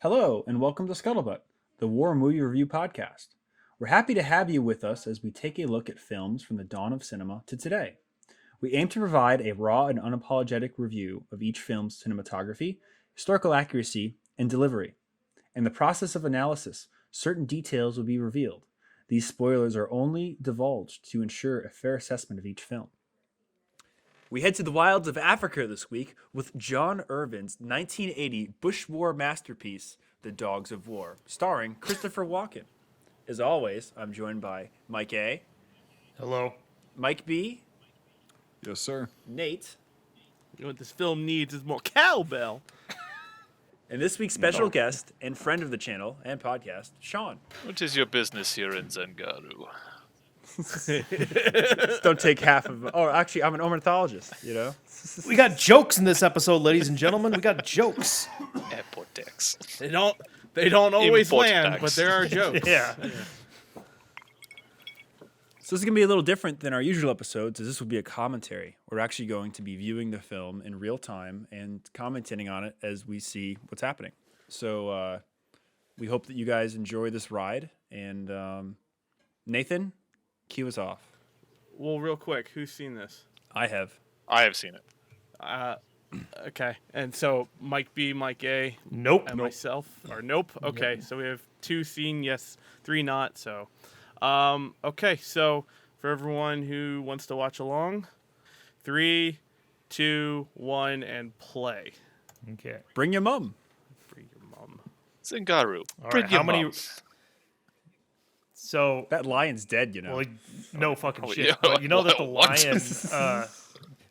Hello, and welcome to Scuttlebutt, the War Movie Review Podcast. We're happy to have you with us as we take a look at films from the dawn of cinema to today. We aim to provide a raw and unapologetic review of each film's cinematography, historical accuracy, and delivery. In the process of analysis, certain details will be revealed. These spoilers are only divulged to ensure a fair assessment of each film. We head to the wilds of Africa this week with John Irvin's 1980 Bush War masterpiece, The Dogs of War, starring Christopher Walken. As always, I'm joined by Mike A. Hello. Mike B. Yes, sir. Nate. You know what this film needs is more cowbell. And this week's special guest and friend of the channel and podcast, Sean. What is your business here in Zangaro? Don't take half of... Oh, actually, I'm an ornithologist, you know? We got jokes in this episode, ladies and gentlemen. We got jokes. Airport tax. They don't always Import land, tax. but there are jokes. Yeah. So this is going to be a little different than our usual episodes, as this will be a commentary. We're actually going to be viewing the film in real time and commenting on it as we see what's happening. So we hope that you guys enjoy this ride. And Nathan, cue us off. Well, real quick, who's seen this? I have. I have seen it. Okay. And so Mike B, Mike A, Nope. and myself. Or nope. Okay. So we have 2 seen, yes, 3 not. So, okay. So for everyone who wants to watch along, 3, 2, 1, and play. Okay. Bring your mum. Bring your mom. Zangaro. All Bring right, your how many- mom. So, That lion's dead, you know. well, no fucking Oh, shit. yeah. But you know that the What? lion,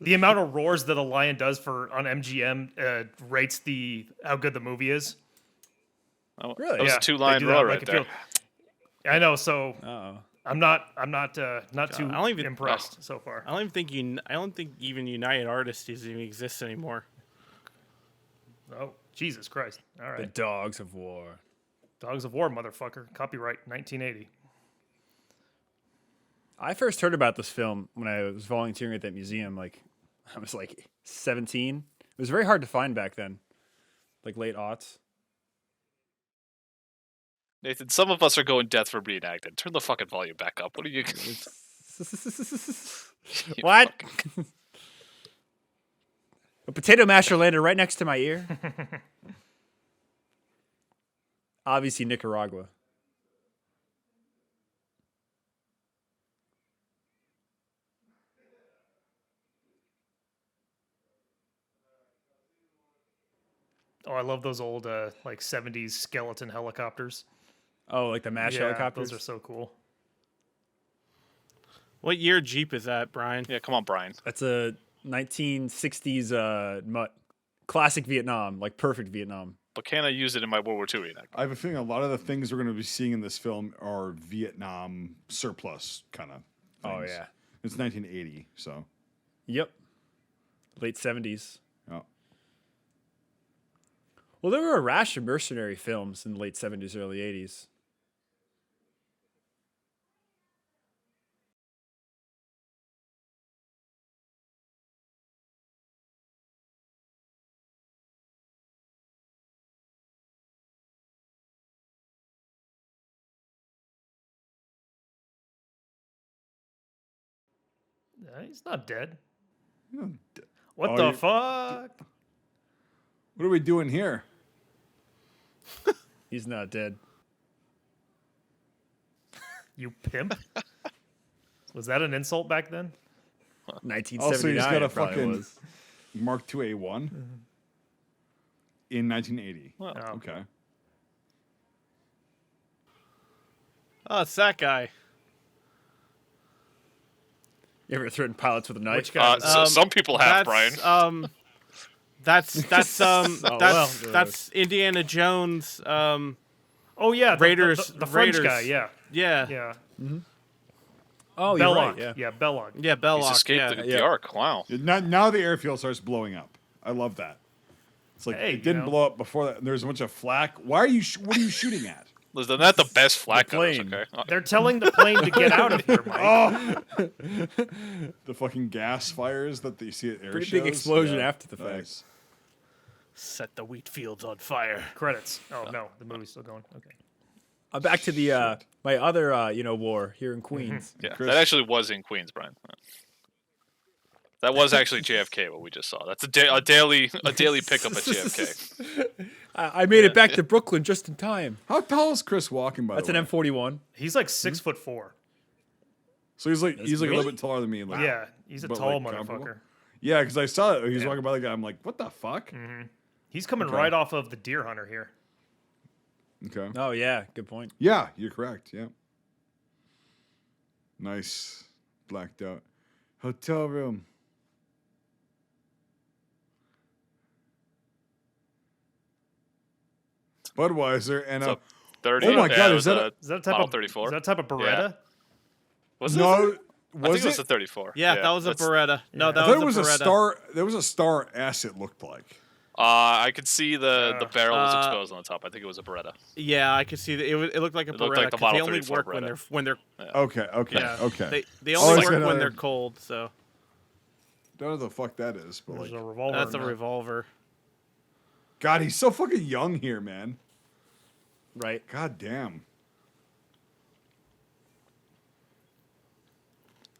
the amount of roars that a lion does on MGM rates how good the movie is. Oh, Really? That was Yeah, a 2 they line do that, roar like, right if you- there. I know. So Uh-oh. I'm not too I don't even- impressed so far. I don't think even United Artists even exists anymore. Oh, Jesus Christ! All The right, Dogs of War. Dogs of War, motherfucker. Copyright 1980. I first heard about this film when I was volunteering at that museum. I was 17. It was very hard to find back then, late aughts. Nathan, some of us are going death for reenacted. Turn the fucking volume back up. What are you... What? A potato masher landed right next to my ear. Obviously, Nicaragua. Oh, I love those old 70s skeleton helicopters. Oh, like the MASH helicopters? Those are so cool. What year Jeep is that, Brian? Yeah, come on, Brian. That's a 1960s mutt. Classic Vietnam, perfect Vietnam. But can I use it in my World War II reenactment? I have a feeling a lot of the things we're going to be seeing in this film are Vietnam surplus kind of things. Oh, yeah. It's 1980, so. Yep. Late 70s. Oh. Well, there were a rash of mercenary films in the late 70s, early 80s. He's not dead. Oh, What Oh, the you- fuck? What are we doing here? He's not dead. You pimp? Was that an insult back then? 1979. Also, he's got a it probably fucking was. Mark II-A1 in 1980. Well, Oh. Okay. Oh, it's that guy. You ever threaten pilots with a knife? Which guy? some people have, Brian. That's well. that's Indiana Jones. Oh yeah, Raiders- the French Raiders. guy. Yeah, Yeah, yeah. Oh, you're Belloc. right. Yeah. Yeah, Belloc. yeah, Belloc. He's escaped Yeah. the Yeah. Ark. Wow. Now the airfield starts blowing up. I love that. It's like Hey, it didn't you know. blow up before that. And there's a bunch of flak. Why are you? What are you shooting at? Listen, that's the best flak gunners, plane. okay? They're telling the plane to get out of here, Mike. Oh, the fucking gas fires that you see at air Pretty shows. big explosion Yeah. after the fact. Nice. Set the wheat fields on fire. Credits. Oh no, the movie's still going. Okay. Back to the my other war here in Queens. Yeah, Chris? that actually was in Queens, Brian. That was actually JFK. What we just saw. That's a daily pickup at JFK. I made it back to Brooklyn just in time. How tall is Chris walking, by That's the an way? M41. He's like 6'4". So he's like a really? little bit taller than me. Like, Yeah, he's a but, tall like, comparable? motherfucker. Yeah, because I saw it. He was walking by the guy. I'm like, what the fuck? He's coming right off of the Deer Hunter here. Okay. Oh yeah, good point. Yeah, you're correct. Yeah. Nice. Blacked out. Hotel room. Budweiser and a 30. Oh my yeah, God, it is was that a Is that a type model of 34? Is that a type of Beretta? Was it? no. I think Was it was it? a 34. Yeah, that was a that's- Beretta. No, Yeah. that I thought it was was a a Beretta. star. There was a Star S. It looked like. I could see the barrel was Uh, exposed on the top. I think it was a Beretta. Yeah, I could see that. It looked like a It looked Beretta like the 'cause Model they only 34 work when Beretta. they're Okay. Okay. yeah. Okay. They Oh, only it's work got when a- they're cold. So Don't know what the fuck that is, but There's like, a revolver. that's in a there. revolver. God, he's so fucking young here, man. Right. God damn.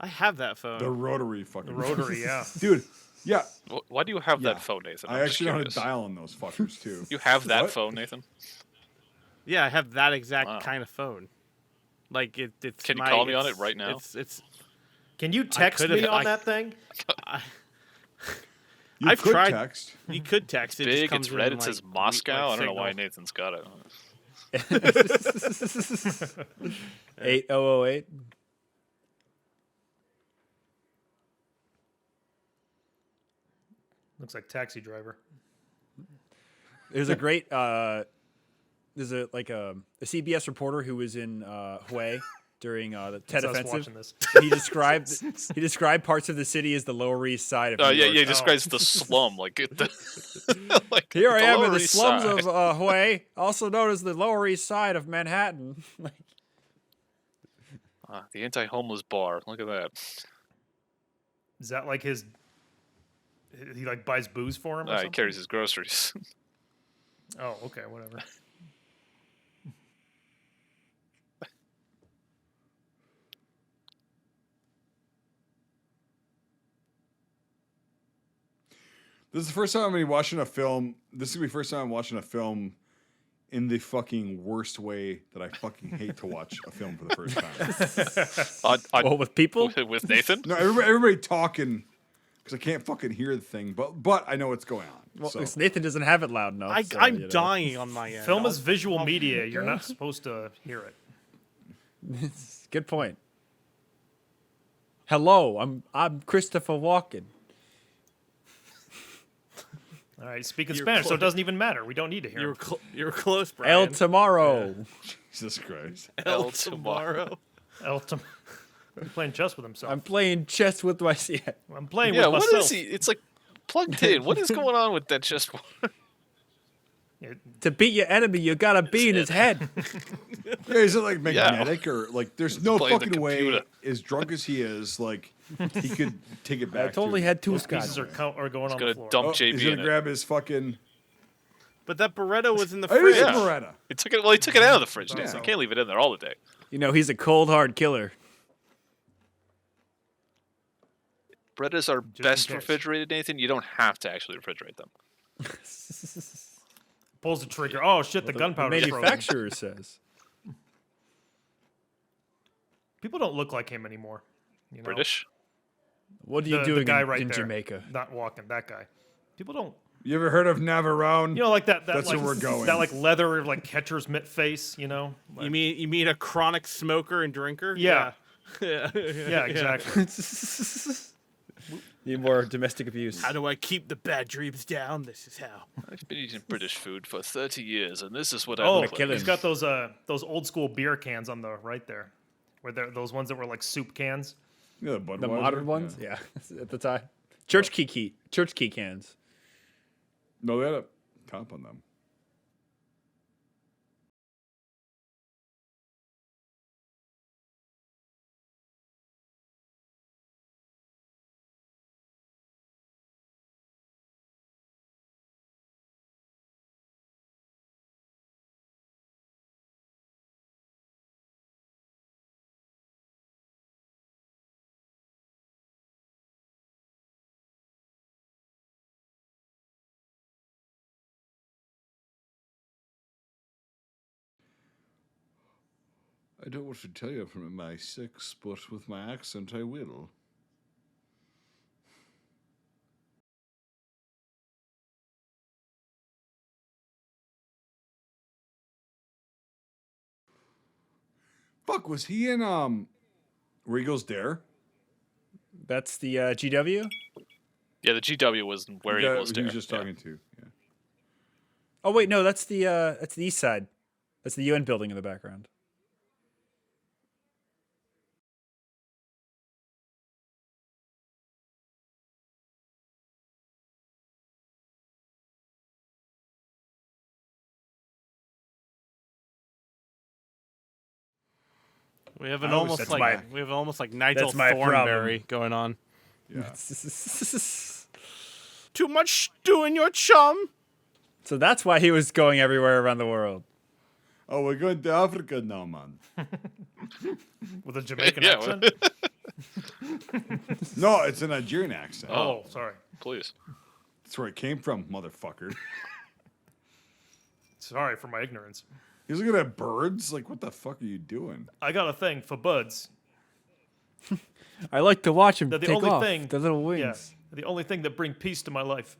I have that phone. The rotary fucking. The rotary, yeah. Dude. Yeah. Why do you have Yeah. that phone, Nathan? I I'm just actually know how to curious. dial on those fuckers too. You have that What? phone, Nathan? Yeah, I have that exact Wow. kind of phone. Like it's. Can you my- call me on it's- it right now? It's. Can you text could've- me on I- that thing? You I've could tried- text. You could text it. just Big, comes it's red, in, it says like, Moscow. like I don't know why signal. Nathan's got it. 8008. Looks like Taxi Driver. There's a great there's a CBS reporter who was in Hue during the Tet That's us Offensive. watching this. He described parts of the city as the Lower East Side of New Yeah, York. yeah. He describes the slum like like Here I am in Lower the East slums Side. of Hue, also known as the Lower East Side of Manhattan. The anti-homeless bar. Look at that. Is that like his? He like buys booze for him. Or He something? carries his groceries. Oh, okay, whatever. This is the first time I'm gonna be watching a film. This is gonna be the first time I'm watching a film in the fucking worst way that I fucking hate to watch a film for the first time. Well, with people? With Nathan. No, everybody talking because I can't fucking hear the thing, but I know what's going on. Well, so. 'cause Nathan doesn't have it loud enough. so, I'm you know. dying on my end. Film is visual media. You're not supposed to hear it. Good point. Hello, I'm Christopher Walken. All right, speaking You're Spanish, so it close. doesn't even matter. We don't need to hear You were him. you were close, Brian. El Tomorrow. Jesus Christ. El tomorrow. Elton. He's playing chess with himself. I'm playing chess with my. Yeah. I'm playing Yeah, with what myself. is he? It's like plugged in. What is going on with that chessboard? To beat your enemy, you gotta be in his head. Yeah, is it like magnetic or like? There's no Playing the fucking way. computer. As drunk as he is, like he could take it back. I totally to, had two Those scotch. pieces are going on Gonna the floor. dump Oh, JB he's in gonna it. grab his fucking. But that Beretta was in the Oh, it fridge. is a Yeah. Beretta. He took it. Well, he took it out of the fridge. Yeah. Nathan. Can't leave it in there all the day. You know, he's a cold, hard killer. Berettas are in best case. refrigerated, Nathan. You don't have to actually refrigerate them. Pulls the trigger. Oh shit! The gunpowder. manufacturer says. People don't look like him anymore. You know? British. What are you The doing guy in, right in there. Jamaica? Not walking. That guy. People don't. You ever heard of Navarone? You know, like that. That's like, where we're going. That like leather, like catcher's mitt face. You know. Like, You mean a chronic smoker and drinker? Yeah. Yeah. yeah, exactly. Need more domestic abuse. How do I keep the bad dreams down? This is how. I've been eating British food for 30 years, and this is what Oh, I look kill like. him. he's got those old school beer cans on the right there, where they're those ones that were like soup cans. Yeah, the Budweiser. The modern ones? Yeah, at the time. Church key cans. No, they had a top on them. I don't want to tell you from my sex, but with my accent, I will. Fuck, was he in Regal's Dare? That's the GW. Yeah, the GW was where Yeah, he was he there. was just talking to. Yeah. Oh wait, no, that's the east side. That's the UN building in the background. We have an I always almost said like my- we have almost like Nigel that's my Thornberry going on. Yeah. Too much stew in your chum. So that's why he was going everywhere around the world. Oh, we're going to Africa now, man. With a Jamaican Yeah, accent. No, it's a Nigerian accent. Oh, sorry. Please. That's where it came from, motherfucker. Sorry for my ignorance. He's looking at birds. Like, what the fuck are you doing? I got a thing for buds. I like to watch him They're the take only off thing. the little Yeah, wings. the only thing that bring peace to my life.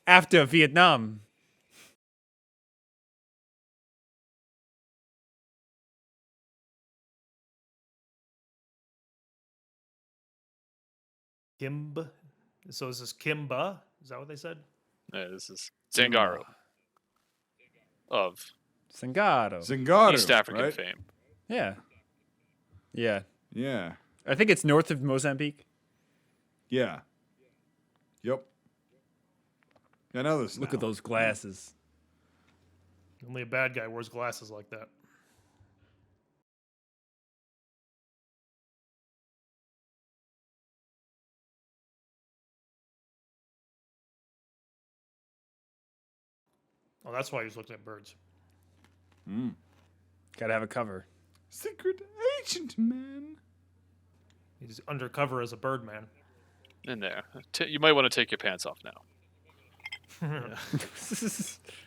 After Vietnam. Kimba. So is this Kimba? Is that what they said? Yeah, this is Zangaro of Zangaro. Zangaro, East African right? fame. Yeah. Yeah. Yeah. I think it's north of Mozambique. Yeah. Yep. I know this. Look now. at those glasses. Only a bad guy wears glasses like that. Oh, that's why he was looking at birds. Gotta have a cover. Secret agent, man. He's undercover as a bird man. In there. You might want to take your pants off now.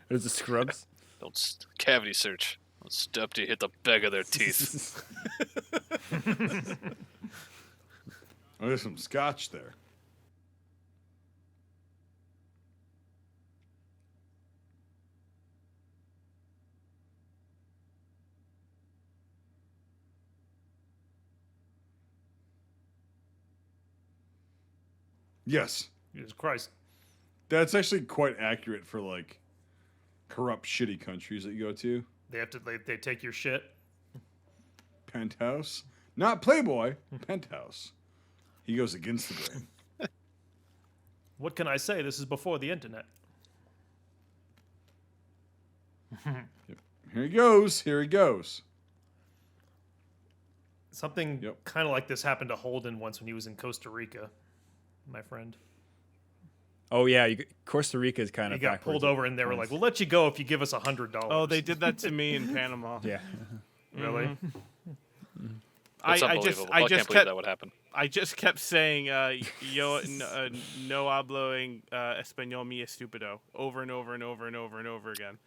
There's the scrubs. Don't cavity search. Don't step to hit the back of their teeth. Oh, there's some scotch there. Yes. Jesus Christ. That's actually quite accurate for like corrupt, shitty countries that you go to. They have to. They take your shit. Penthouse, not Playboy. Penthouse. He goes against the grain. What can I say? This is before the internet. Here he goes. Here he goes. Something Yep. kind of like this happened to Holden once when he was in Costa Rica. My friend. Oh yeah, Costa Rica is kind He of got pulled over and they were like, "We'll let you go if you give us $100." Oh, they did that to me in Panama. Yeah. Really? That's I unbelievable. just I can't kept believe that would happen. I just kept saying yo no hablo español mi estúpido over and over and over and over and over again,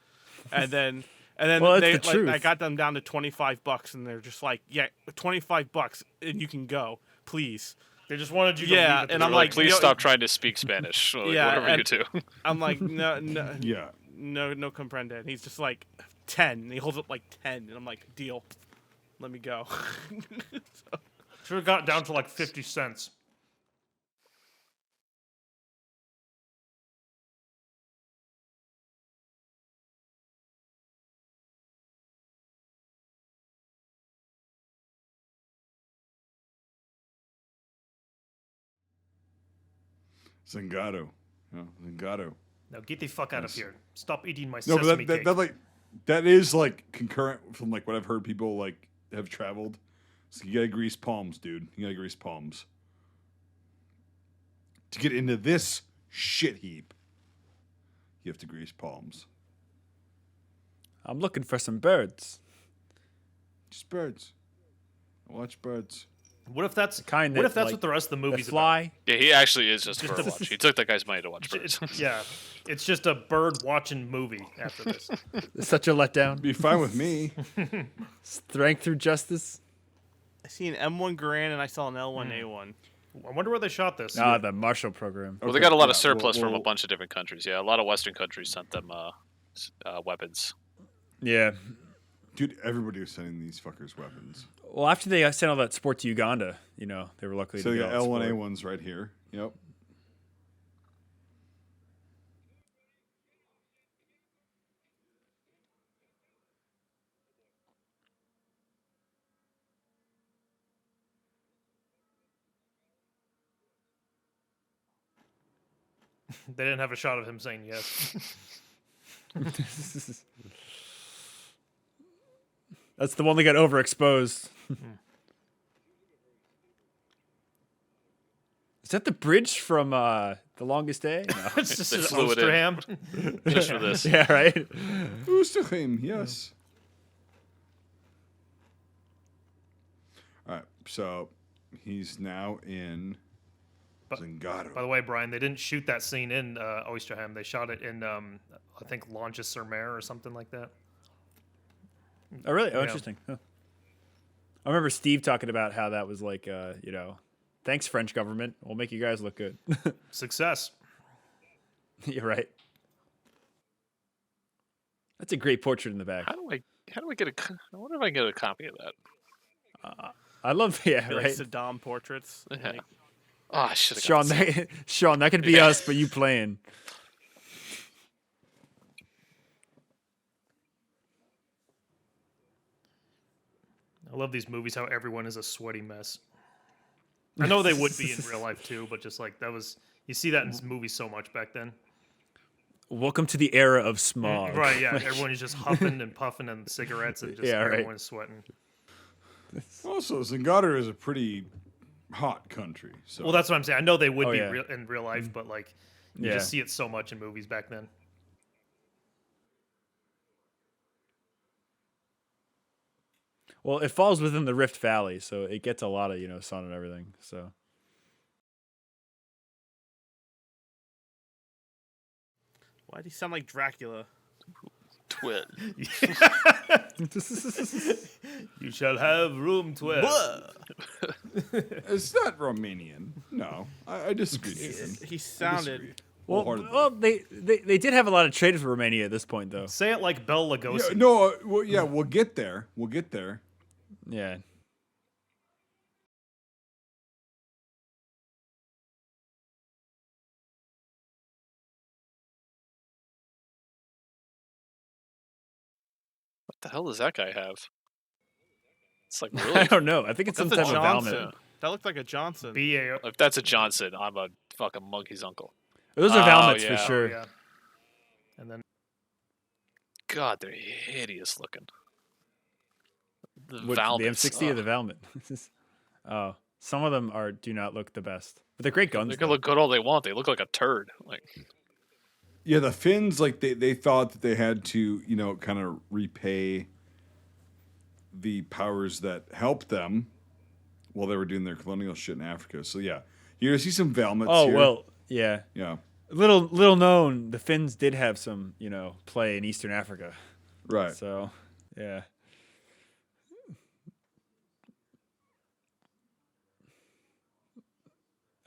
and then Well, they that's the truth. I got them down to $25 and they're just like, yeah, $25 and you can go, please. They just wanted you to Yeah, leave it and there. I'm They're like, like, please yo- stop trying to speak Spanish. Like, Yeah, whatever you and- do. I'm like, no Yeah. no comprende. And he's just like 10. And he holds up like 10, and I'm like, deal, let me go. Should have got down to like 50 cents. Zangaro. No, Zangaro. Now get the fuck out of Yes. here. Stop eating my No, sesame but cake. that is like concurrent from like what I've heard people like have traveled. So you gotta grease palms, dude. You gotta grease palms. To get into this shit heap, you have to grease palms. I'm looking for some birds. Just birds. I watch birds. What if that's kind what that, if that's like, what the rest of the That movie's fly. Yeah, he actually is just Just for a the- watch. He took that guy's money to watch about? birds. Yeah. It's just a bird watching movie after this. It's such a letdown. Be fine with me. Strength through justice. I see an M1 Garand and I saw an L1A1. I wonder where they shot this. Ah, the Marshall Program. Well, they got a lot of surplus from a bunch of different countries. Yeah, a lot of Western countries sent them weapons. Yeah. Dude, everybody was sending these fuckers weapons. Well, after they sent all that sport to Uganda, they were lucky So to they get got all the L1A sport. ones right here. Yep. They didn't have a shot of him saying yes. That's the one that got overexposed. Is that the bridge from The Longest Day? No. It's just They an flew it in. Osterham. Just for this. Yeah, right? Oostachim, yes. All right, so he's now in Zangaro. By the way, Brian, they didn't shoot that scene in Osterham. They shot it in, I think, Lange-sur-Mer or something like that. Oh, really? Oh, Yeah. interesting. Huh. I remember Steve talking about how that was like, thanks, French government. We'll make you guys look good. Success. You're right. That's a great portrait in the back. How do I get I wonder if I can get a copy of that. I love, yeah, Like right? Saddam portraits. Yeah. Like, Oh, I should have Sean, Sean, that could be us, but you playing. I love these movies, how everyone is a sweaty mess. I know they would be in real life too, but just like that was, you see that in movies so much back then. Welcome to the era of smog. Right, yeah. Everyone is just huffing and puffing and cigarettes and just Yeah, right. everyone is sweating. Also, Zangaro is a pretty hot country. So Well, that's what I'm saying. I know they would Oh, be yeah. in real life, but like you Yeah. just see it so much in movies back then. Well, it falls within the Rift Valley, so it gets a lot of, sun and everything. So why do you sound like Dracula? twit. You shall have room 12. it's not Romanian. No, I disagree, Nathan. He I sounded. disagree. well, Wholeheartedly. they did have a lot of trade with Romania at this point, though. Say it like Bela Lugosi. Yeah, no, we'll get there. We'll get there. Yeah. What the hell does that guy have? It's like I really. don't know. I think it's some That's a type of Johnson. Valmet. That looked like a Johnson. B.A. If that's a Johnson, I'm a fucking monkey's uncle. Those are Oh, Valmets for yeah. sure. Yeah. And then God, they're hideous looking. The What, the Valmets, M60 or ugh. the Valmet? Oh, some of them do not look the best, but they're great guns. They can though. look good all they want. They look like a turd. Like Yeah, the Finns, like they thought that they had to, kind of repay the powers that helped them while they were doing their colonial shit in Africa. So yeah, you're gonna see some Valmets Oh here. well, yeah. Yeah, Little known, the Finns did have some, play in Eastern Africa. right. So, yeah.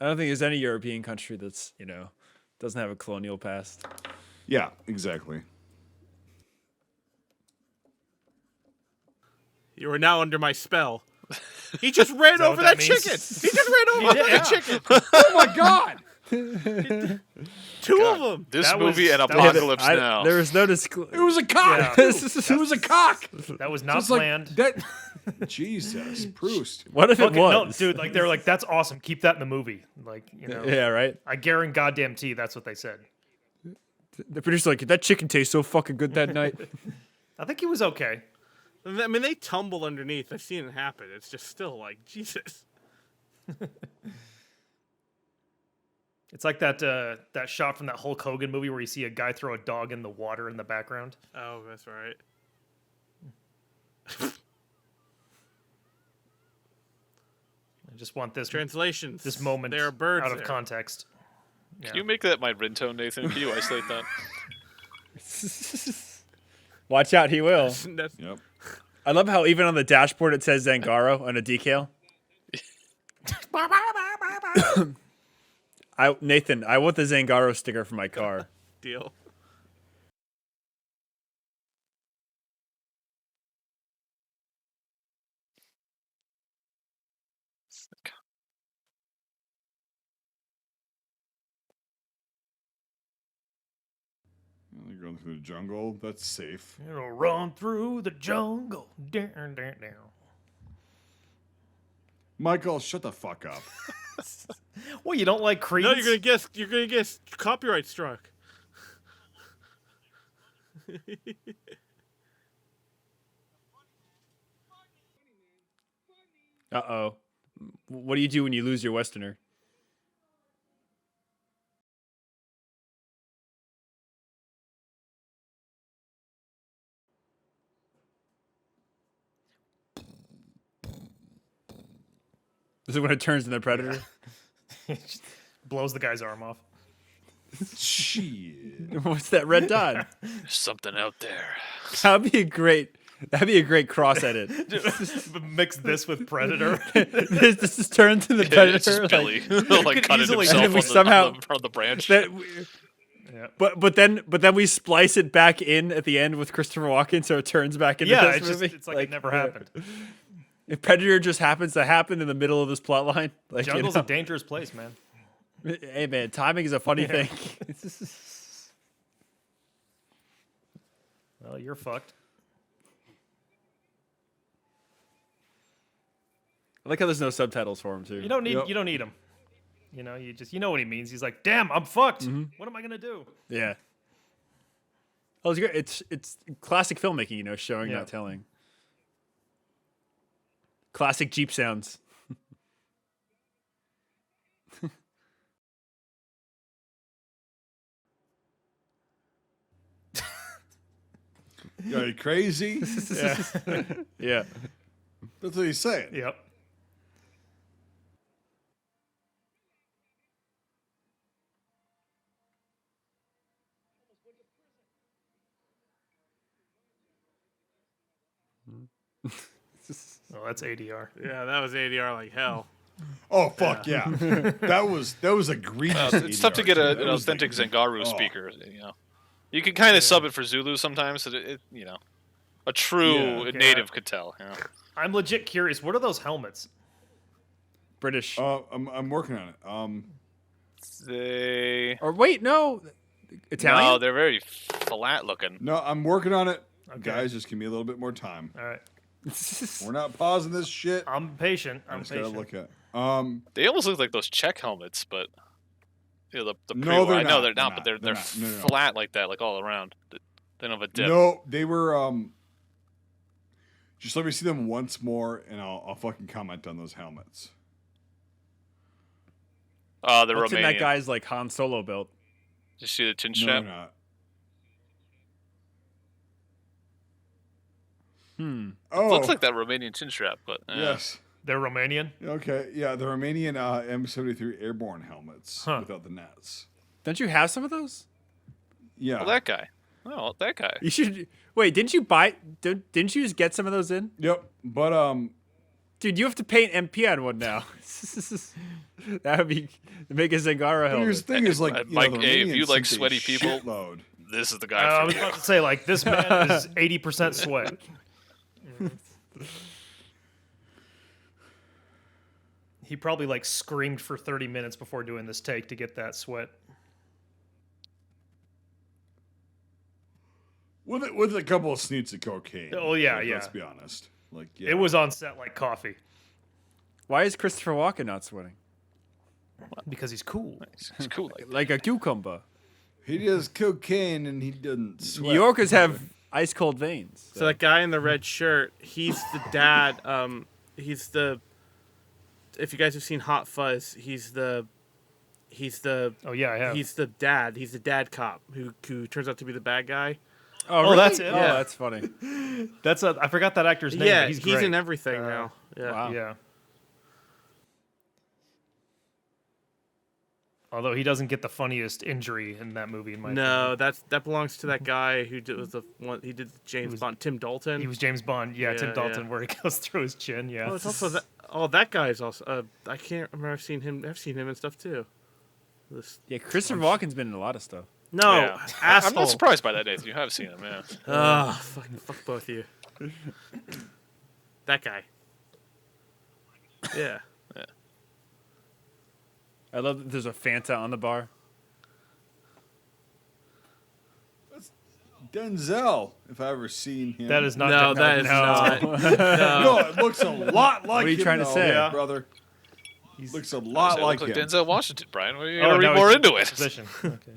I don't think there's any European country that's, doesn't have a colonial past. Yeah, exactly. You are now under my spell. He just ran that over what that that means? chicken. He just ran over that chicken. Oh my god! Two of them. this That movie was- and that was- Apocalypse Now. There was no It disclosure. was a cock. Yeah. It was a cock. that was So not it's like planned. that. Jesus, Proust. What if it Fucking- no, was? dude, like they're like, that's awesome. Keep that in the movie. Like, Yeah, right? I guarantee that's what they said. The producer's like, that chicken tastes so fucking good that night. I think he was okay. I mean, they tumble underneath. I've seen it happen. It's just still like Jesus. It's like that that shot from that Hulk Hogan movie where you see a guy throw a dog in the water in the background. Oh, that's right. I just want this Translations. this moment There are birds out of there. context. Yeah. Can you make that my ringtone, Nathan? Can you isolate that? Watch out, he will. That's- Yep. I love how even on the dashboard it says Zangaro on a decal. Nathan, I want the Zangaro sticker for my car. Deal. You're going through the jungle. That's safe. It'll run through the jungle. Down, down, down. Michael, shut the fuck up. Well, you don't like Creed? No, you're gonna get copyright struck. Uh-oh. What do you do when you lose your Westerner? This is when it turns into Predator? Just blows the guy's arm off. Shit. What's that red dot? There's something out there. That'd be a great cross edit. Mix this with Predator. this is turned to the Predator. It's just like- Billy, like could cutting easily- himself and we on, somehow- on the branch. that Yeah. but then we splice it back in at the end with Christopher Walken, so it turns back into Yeah, this it's just movie. it's like it never happened. If Predator just happens to happen in the middle of this plot line, like Jungle's a dangerous place, man. hey man, timing is a funny thing. Well, you're fucked. I like how there's no subtitles for him too. You don't need Yep. you don't need him. You know, you know what he means. He's like, damn, I'm fucked. What am I gonna do? Yeah. Oh, it's great. It's classic filmmaking, you know, showing Yeah. not telling. Classic Jeep sounds. Are you crazy? Yeah. Yeah. That's what he's saying. Yep. Oh, that's ADR. Yeah, that was ADR like hell. Oh fuck yeah. that was egregious. It's tough to get ADR, too. an That was authentic the- Zangaro oh. speaker. You know, you can kind of sub it for Zulu sometimes, so that it you know, a true Yeah. native could tell. You know? I'm legit curious. What are those helmets? British. I'm working on it. They Or wait, no. Italian? no, they're very flat looking. No, I'm working on it. Okay. Guys, just give me a little bit more time. All right. We're not pausing this shit. I'm patient. I I'm just gotta patient. look at. They almost look like those Czech helmets, but you know, the No, pre-war. they're I know not. they're not, They're but they're not. No, no, no. flat like that, like all around. They don't have a dip. No, they were. Just let me see them once more, and I'll fucking comment on those helmets. The What's in Romanian. that guy's like Han Solo belt? Did you see the chin No, strap? they're not. Oh, Looks like that Romanian chin strap, but yes. They're Romanian. Okay, yeah, the Romanian M73 airborne helmets Huh. without the nets. Don't you have some of those? Yeah. Oh, that guy. Oh, that guy. You should wait. Didn't you buy? Didn't you just get some of those in? Yep. But Dude, you have to paint MP on one now. That would be make a Zangaro here's helmet. the thing is like, you know, Mike, the hey, if Romanians you like sink a sweaty people- shitload. This is the I guy for was you. about to say, like, this man is 80% sweat. He probably like screamed for 30 minutes before doing this take to get that sweat. With a couple of sneaks of cocaine. Oh, yeah, like, yeah. Let's be honest. Like, yeah. It was on set like coffee Why is Christopher Walken not sweating? because he's cool. It's cool. Like Like a cucumber. He does cocaine and he doesn't sweat. New Yorkers have ice cold veins. So that guy in the red shirt, he's the dad. He's the. If you guys have seen Hot Fuzz, he's the. Oh yeah, I have. He's the dad. He's the dad cop who turns out to be the bad guy. Oh, Oh, really? that's it? Oh, Yeah. that's funny. I forgot that actor's name. Yeah, but he's great. in everything now. Yeah. Wow. Yeah. Although he doesn't get the funniest injury in that movie, in my No, opinion. that belongs to that guy who was the one. He did James Bond. Tim Dalton. He was James Bond. Yeah, Tim Yeah, Dalton, yeah. where he goes through his chin. Yeah. Oh, it's also that. Oh, that guy is also. I can't remember. I've seen him in stuff too. This. Yeah, Christopher Walken's been in a lot of stuff. No, Yeah. asshole. I'm not surprised by that, Nathan. You have seen him, yeah. Fuck both of you. That guy. Yeah. I love that there's a Fanta on the bar. Denzel, if I ever seen him. That is not. No, that is not. No, it looks a lot like are you him, trying to though, say? brother? He's, Looks a lot Look like him. Denzel Washington, Brian. You oh, gotta now read more he's into it. Position. Okay.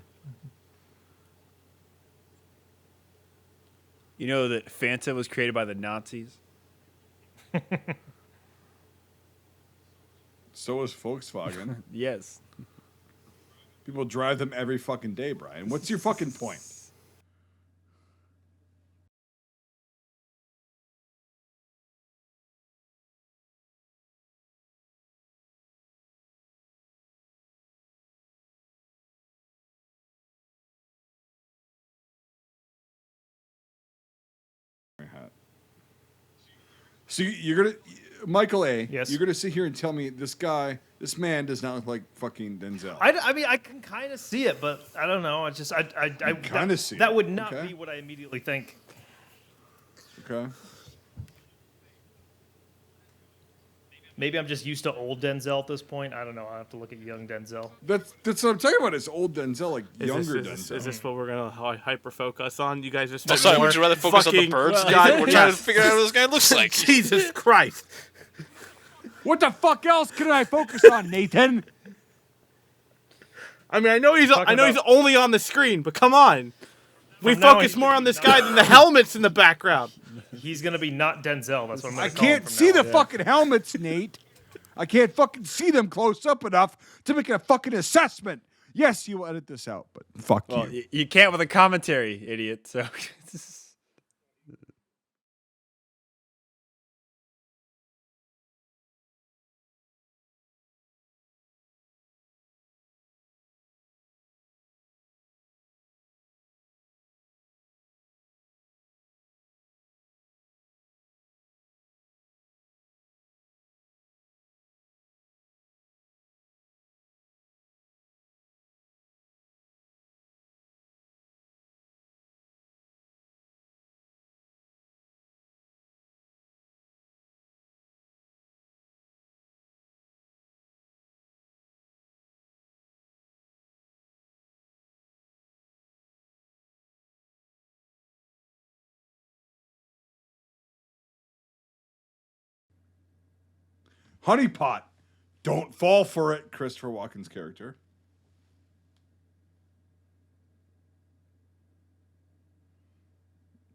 You know that Fanta was created by the Nazis? So is Volkswagen. Yes. People drive them every fucking day, Brian. What's your fucking point? So you're gonna, Michael A. Yes. You're gonna sit here and tell me this man does not look like fucking Denzel. I mean, I can kind of see it, but I don't know. I just, I kinda that, see it. that would not Okay. be what I immediately think. Okay. Maybe I'm just used to old Denzel at this point. I don't know. I have to look at young Denzel. That's what I'm talking about. It's old Denzel, like younger Denzel. Is this what we're gonna hyper focus on? You guys just. Oh, sorry, would you rather focus on the birds? God, we're trying to figure out what this guy looks like. Jesus Christ! What the fuck else can I focus on, Nathan? I mean, I know he's Talking only on the screen, but come on. We From now focus on, more you on this can- guy than the helmets in the background. He's gonna be not Denzel. That's what I'm gonna I call him can't from see now the on. fucking helmets, Nate. I can't fucking see them close up enough to make a fucking assessment. Yes, you will edit this out, but fuck Well, you. you can't with a commentary, idiot. So Honeypot. Don't fall for it, Christopher Walken's character.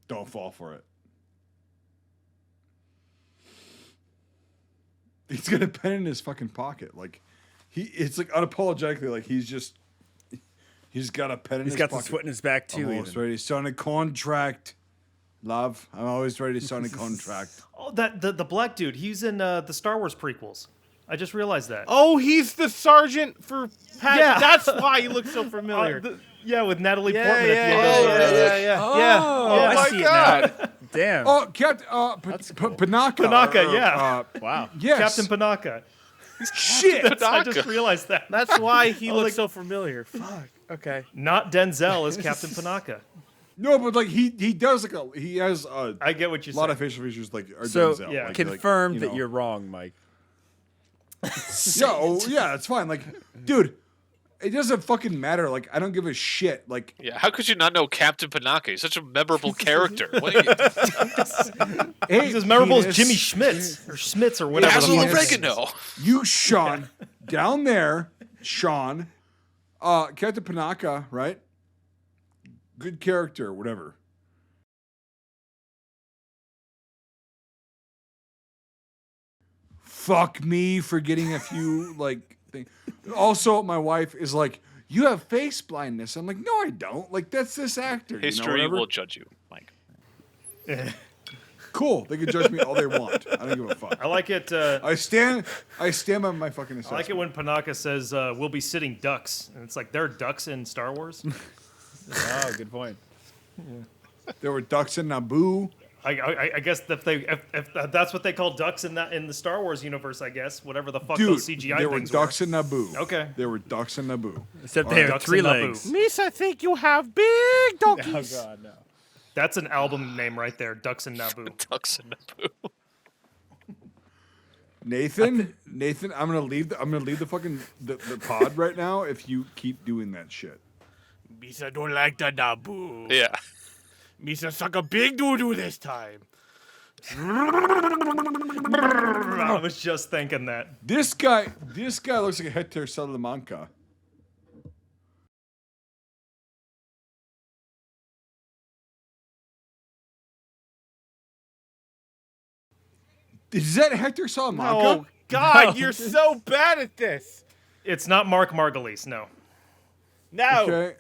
Don't fall for it. He's got a pen in his fucking pocket. Like, it's like unapologetically, like he's got a pen in he's his got pocket. the sweat in his back too. I'm always Even. ready to sign a contract. Love, I'm always ready to sign a contract. Oh, that the black dude. He's in the Star Wars prequels. I just realized that. Oh, he's the sergeant for Pat. Yeah. That's why he looks so familiar. Yeah, with Natalie Yeah, Portman yeah, at the end. yeah. Oh, Yeah. I my see God. it now. Damn. Oh, Panaka. Panaka, yeah. Wow. Yes. Captain Panaka. Shit. I just realized that. That's why he I was looks like- so familiar. Fuck. Okay. Not Denzel as Captain Panaka. No, but like he does like he has a I get what you're lot saying. of facial features like are So Denzel. yeah. like, confirmed you that know. you're wrong, Mike. Yeah, it's fine. Like, dude, it doesn't fucking matter. Like, I don't give a shit. Like, Yeah, how could you not know Captain Panaka? He's such a memorable character. What are you, hey, He's as memorable as penis, Jimmy Schmitz or Schmitz or whatever. Basil the fuck his name is. Oregano. You, Sean, down there, Sean, Captain Panaka, right? Good character, whatever. Fuck me for getting a few like things. Also, my wife is like, "You have face blindness." I'm like, "No, I don't. Like that's this actor." History you know, whatever. will judge you, Mike. Cool. They can judge me all they want. I don't give a fuck. I like it. I stand by my fucking assessment. I like it when Panaka says, "We'll be sitting ducks," and it's like there are ducks in Star Wars. Oh, good point. There were ducks in Naboo. I guess if that's what they call ducks in the Star Wars universe, I guess whatever the fuck Dude, those CGI there were things ducks in Naboo. Okay. There were ducks in Naboo. Except they have Ducks 3 in Naboo. legs. Misa, think you have big Oh donkeys. God, no. That's an album name right there, Ducks in Naboo. Ducks in Naboo. Nathan, I'm gonna leave the fucking the pod right now if you keep doing that shit. Misa don't like the Naboo. Yeah. Misa suck a big doo-doo this time. I was just thinking that. This guy looks like a Hector Salamanca. Is that Hector Salamanca? Oh, God, No. you're so bad at this. It's not Mark Margulies, no. No. Okay.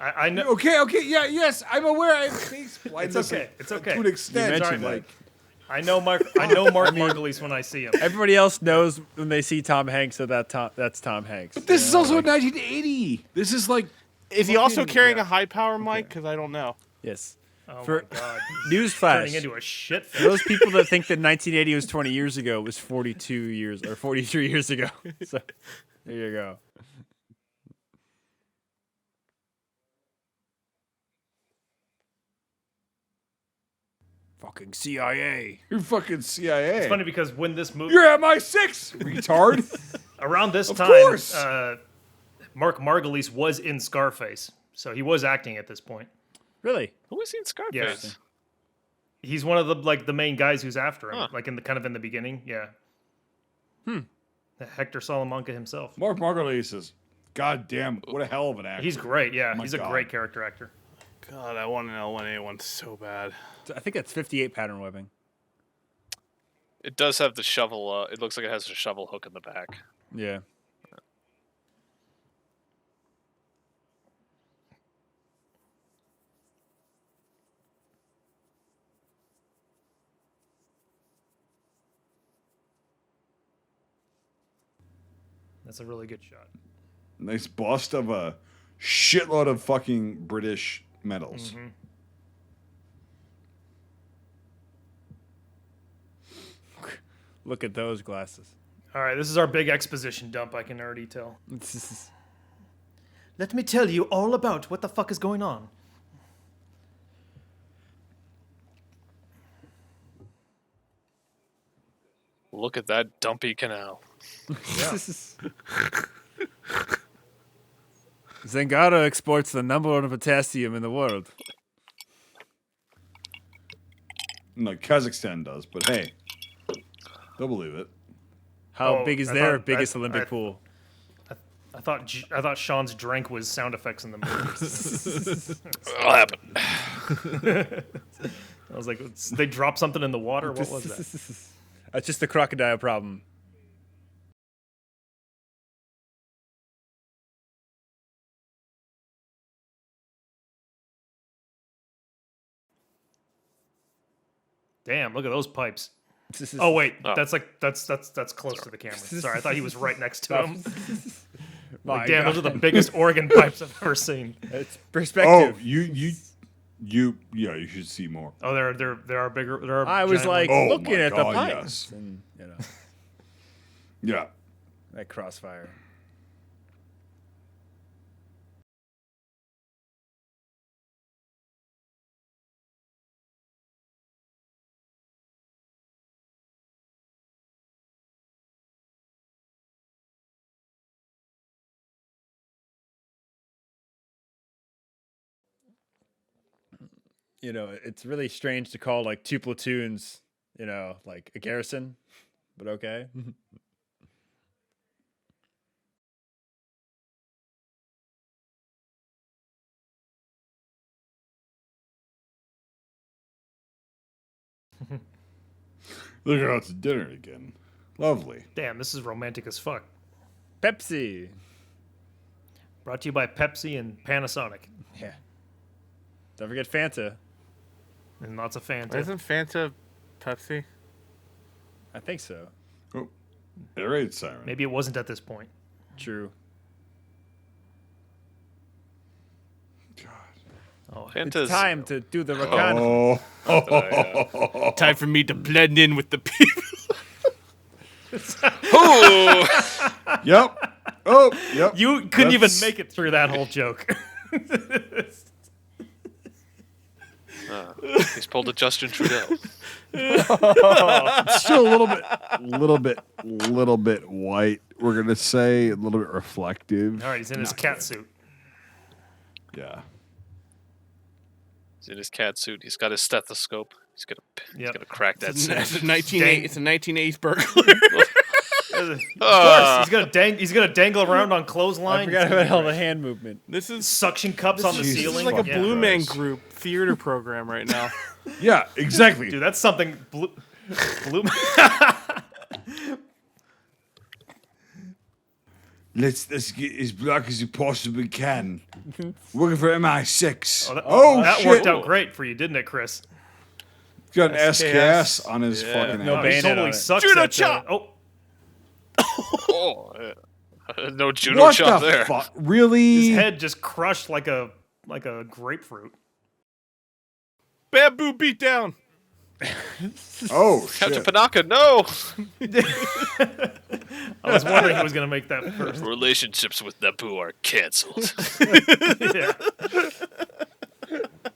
I know. Okay. Yeah. Yes. I'm aware. I face blindness. okay, it's okay. To an extent. You mentioned like, I know Mark Margulies when I see him. Everybody else knows when they see Tom Hanks that that's Tom Hanks. this is also 1980. This is like. Is he also fucking- carrying yeah. a high power mic? Because I don't know. Yes. Oh For my god. newsflash, Turning into a shit for those people that think that 1980 was 20 years ago, it was 42 years or 43 years ago. So there you go. Fucking CIA. You're fucking CIA. It's funny because when this movie You're at my 6, retard. around this Of time, course. Mark Margulies was in Scarface, so he was acting at this point. Really? Who was he in Scarface? Yes. He's one of the main guys who's after him, Huh. like in the beginning. Yeah. Hector Salamanca himself. Mark Margulies says, "God damn, what a hell of an actor." He's great. Yeah, My he's a God. great character actor. God, I want an L1A1 so bad. I think that's 58 pattern webbing. It does have the shovel. It looks like it has a shovel hook in the back. Yeah. That's a really good shot. Nice bust of a shitload of fucking British medals. Mm-hmm. Look at those glasses. All right, this is our big exposition dump. I can already tell. Let me tell you all about what the fuck is going on. Look at that dumpy canal. Zangaro exports the #1 potassium in the world. No, Kazakhstan does, but hey, they'll believe it. How Oh, big is I their thought- biggest I- Olympic I- pool? I thought Sean's drink was sound effects in the movie. What'll happen? I was like, they dropped something in the water. What was that? That's just the crocodile problem. Damn, look at those pipes. Oh wait, Oh. that's close to the camera. Sorry, I thought he was right next to him. My Like, damn, God. those are the biggest organ pipes I've ever seen. It's Oh, perspective. yeah, you should see more. Oh, there are bigger. There are. I was giant like ones. Oh looking my at the God, pipes, yes. and you know Yeah, that crossfire. You know, it's really strange to call like 2 platoons, you know, like a garrison, but okay. they're out to dinner again. Lovely. Damn, this is romantic as fuck. Pepsi. Brought to you by Pepsi and Panasonic. Yeah. Don't forget Fanta. And lots of Fanta. Isn't Fanta Pepsi? I think so. Oh, air raid siren. Maybe it wasn't at this point. True. Oh, Fanta's, It's time to do the reconnaissance. Oh, Time for me to blend in with the people. Oh, yep. Oh, yep. you couldn't even That's- make it through that whole joke. he's pulled a Justin Trudeau. Still a little bit white. We're gonna say a little bit reflective. All right, he's in his cat suit. Yeah. He's in his cat suit. He's got his stethoscope. He's Yep. gonna crack that It's safe. a 1980s burglar. Of course, he's gonna dangle around on clotheslines. I forgot about all the hand movement. This is Suction cups on the Jesus this is ceiling. like a fucking Blue Man Christ. Group theater program right now. Yeah, exactly. Dude, that's something. Blue. Let's get as black as you possibly can. Working for MI6. That shit. worked out great for you, didn't it, Chris? He's got an SKS. SKS on his fucking No ass. He Bandit totally on it. sucks Judo at chop! Oh, Oh, yeah. No judo What chop the there. fuck? Really? his head just crushed like a grapefruit. Bamboo beat down. Oh, Captain shit. Panaka, no. I was wondering who was gonna make that first. Relationships with Naboo are canceled. Yeah.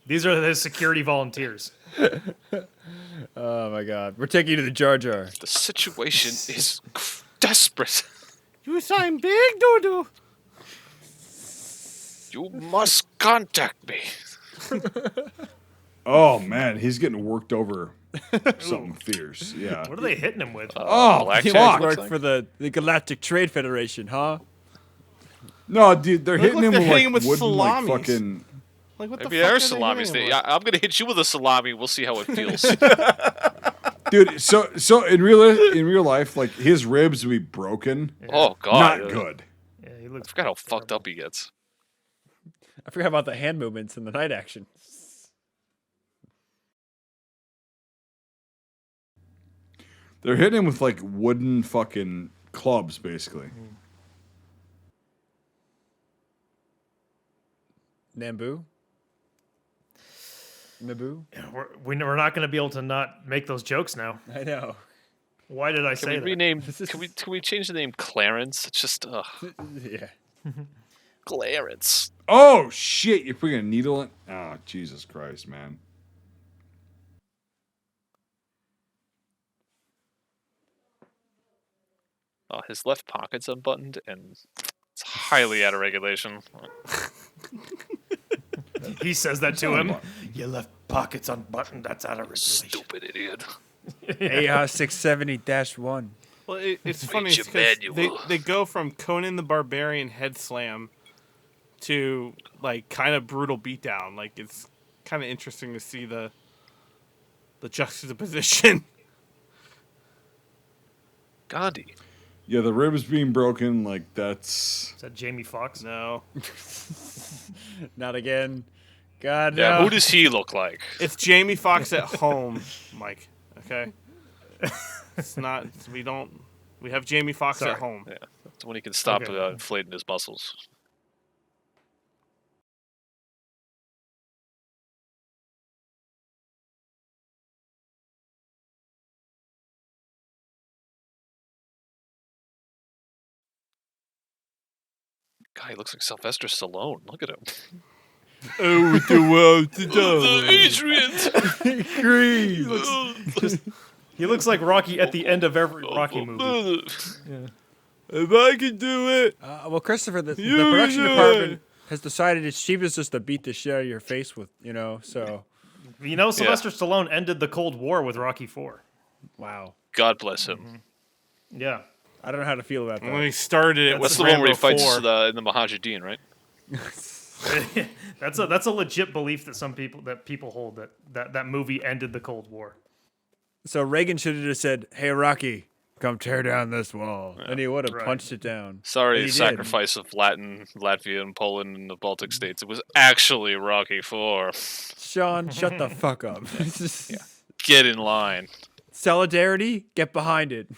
These are his security volunteers. Oh my god. We're taking you to the Jar Jar. The situation is desperate. You sign big doo-doo. You must contact me. Oh, man. He's getting worked over something fierce. Yeah. What are they hitting him with? Oh, Blackjack, You fuck. must looks work like. for the Galactic Trade Federation, huh? No, dude, they're hitting like him they're with hitting like him with wooden, like salamis. fucking. Like what Maybe the there fuck are salamis there. Yeah, I'm gonna hit you with a salami. We'll see how it feels. Dude, so in real life, like his ribs would be broken. Oh God, Not good. Yeah, he looks. I forgot how fucked up he gets. I forgot about the hand movements in the night action. They're hitting him with like wooden fucking clubs, basically. Naboo? We're not going to be able to not make those jokes now. I know. Why did I Can say we that? rename? This is- Can we change the name Clarence? It's just Yeah. Clarence. Oh shit! You're putting a needle in. Oh Jesus Christ, man! Oh, his left pocket's unbuttoned, and it's highly out of regulation. He says that to him. Your left pocket's unbuttoned. That's out of regulation. Stupid idiot. AR 670-1. Well, it's funny Read your because manual. they go from Conan the Barbarian head slam to like kind of brutal beatdown. Like it's kind of interesting to see the juxtaposition. Gandhi. Yeah, the ribs being broken, like that's. Is that Jamie Foxx? No, Not again. God, Yeah, no. who does he look like? it's Jamie Foxx at home, Mike. Okay, it's not. We have Jamie Foxx Sorry. at home. Yeah, that's when he can stop Okay. inflating his muscles. God, he looks like Sylvester Stallone. Look at him. Oh, with the world to Adrian! He looks like Rocky at the end of every Rocky movie. If I can do it, Well, Christopher, the You production do department it. has decided it's cheapest just to beat the shit out of your face with, so. You know, Sylvester Stallone ended the Cold War with Rocky 4. Wow. God bless him. Yeah. I don't know how to feel about when that. he started it, That's with the one where he Rambo fights 4. in the Mujahideen, right? That's a legit belief that people hold that movie ended the Cold War. So Reagan should have just said, "Hey, Rocky, Come tear down this wall. And he would have Right. punched it down. Sorry, And he sacrifice of Latvia, and Poland, and the Baltic states. It was actually Rocky IV. Sean, shut the fuck up. Get in line. Solidarity, get behind it.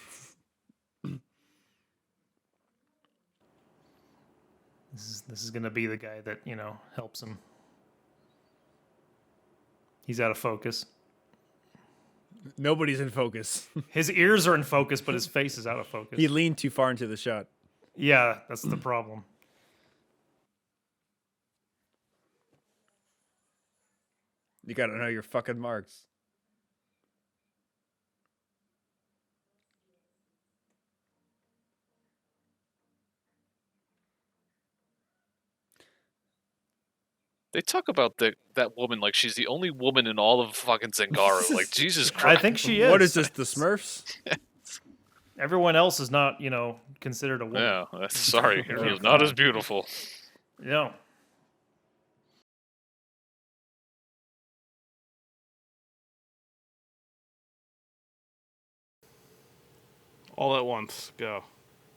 This is gonna be the guy that helps him. He's out of focus. Nobody's in focus. His ears are in focus, but his face is out of focus. He leaned too far into the shot. Yeah, that's the problem. You gotta know your fucking marks. They talk about that woman like she's the only woman in all of fucking Zangaro. Like, Jesus Christ. I think she is. What is this, the Smurfs? Everyone else is not, considered a woman. Yeah, sorry. She's not as beautiful. No. All at once. Go.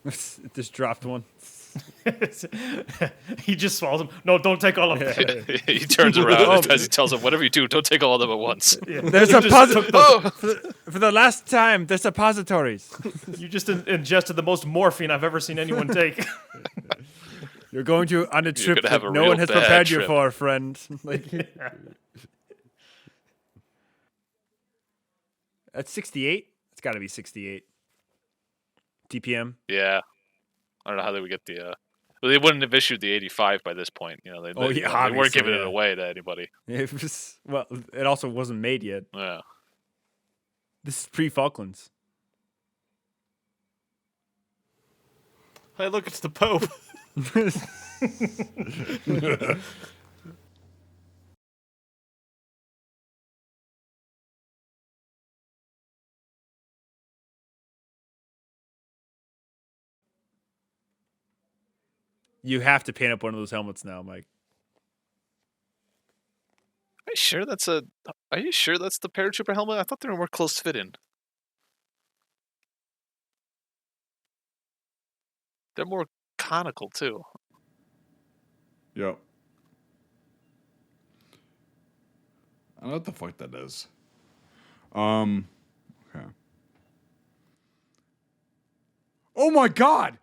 It just dropped one. He just swallows them. No, don't take all of them. He turns around as he tells him, whatever you do, don't take all of them at once. Yeah. There's You a just for the last time, there's suppositories. You just ingested the most morphine I've ever seen anyone take. You're going to on a trip gonna have that a no real one has bad prepared you trip. for, friend. That's 68? It's got to be 68. TPM? Yeah. I don't know how they would get the... Well, they wouldn't have issued the 85 by this point. They yeah, they weren't obviously, giving it yeah. away to anybody. It was, well, it also wasn't made yet. Yeah. This is pre-Falklands. Hey, look, it's the Pope. You have to paint up one of those helmets now, Mike. Are you sure that's the paratrooper helmet? I thought they were more close fitting. They're more conical too. Yep. I don't know what the fuck that is. Okay. Oh my god!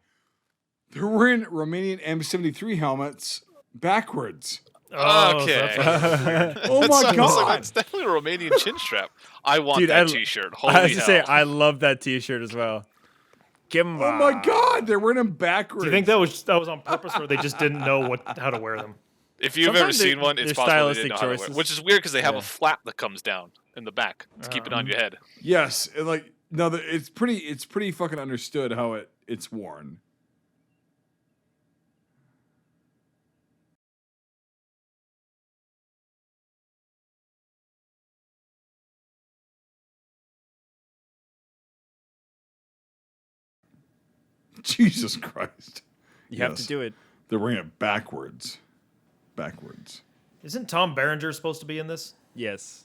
They're wearing Romanian M73 helmets backwards. Oh, Okay. so that's what Oh my god! That's definitely a Romanian chin strap. I want Dude, that T-shirt. Holy I have to hell. say, I love that T-shirt as well. Kimba. Oh my god! They're wearing them backwards. Do you think that was on purpose, or they just didn't know how to wear them? If you've ever Sometimes seen they're- one, it's they're possible they didn't know stylistic how to wear it. choices. Which is weird because they have Yeah. a flap that comes down in the back to keep it on your head. Yes, and like no, it's pretty fucking understood how it's worn. Jesus Christ! You have to Yes. do it. They're wearing it backwards. Backwards. Isn't Tom Berenger supposed to be in this? Yes.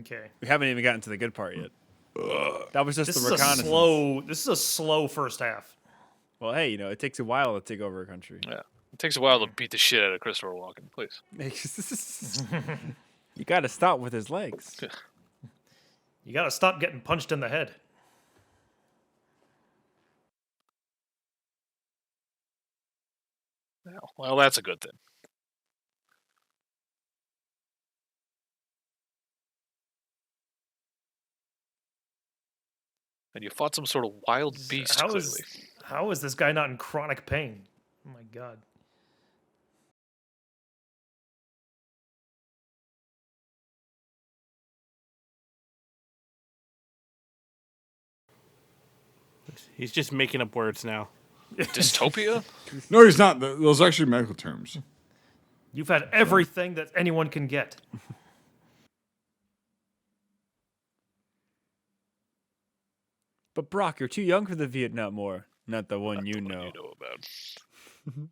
Okay. We haven't even gotten to the good part yet. That was just This the is a reconnaissance. This is a slow first half. Well, hey, it takes a while to take over a country. Yeah. It takes a while to beat the shit out of Christopher Walken, please. You got to stop with his legs. You got to stop getting punched in the head. Yeah, well, that's a good thing. And you fought some sort of wild beast, clearly. How is this guy not in chronic pain? Oh my god. He's just making up words now. Dystopia? No, he's not. Those are actually medical terms. You've had everything that anyone can get. But Brock, you're too young for the Vietnam War. Not the one you What know. do you know about?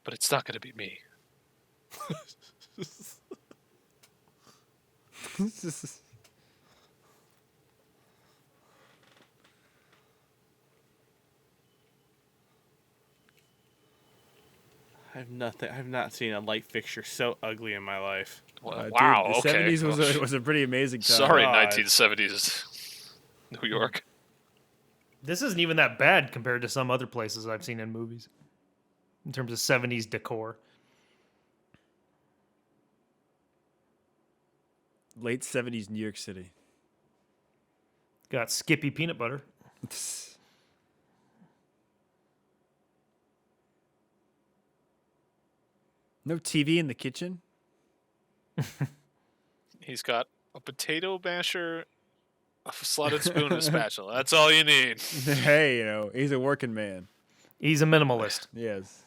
but it's not going to be me. I've not seen a light fixture so ugly in my life. Wow. Dude, the Okay. 70s was a pretty amazing time. Sorry, God. 1970s New York. This isn't even that bad compared to some other places I've seen in movies. In terms of 70s decor. Late 70s New York City. Got Skippy peanut butter. No TV in the kitchen? He's got a potato masher, a slotted spoon, and a spatula. That's all you need. Hey, you know, he's a working man. He's a minimalist. Yes.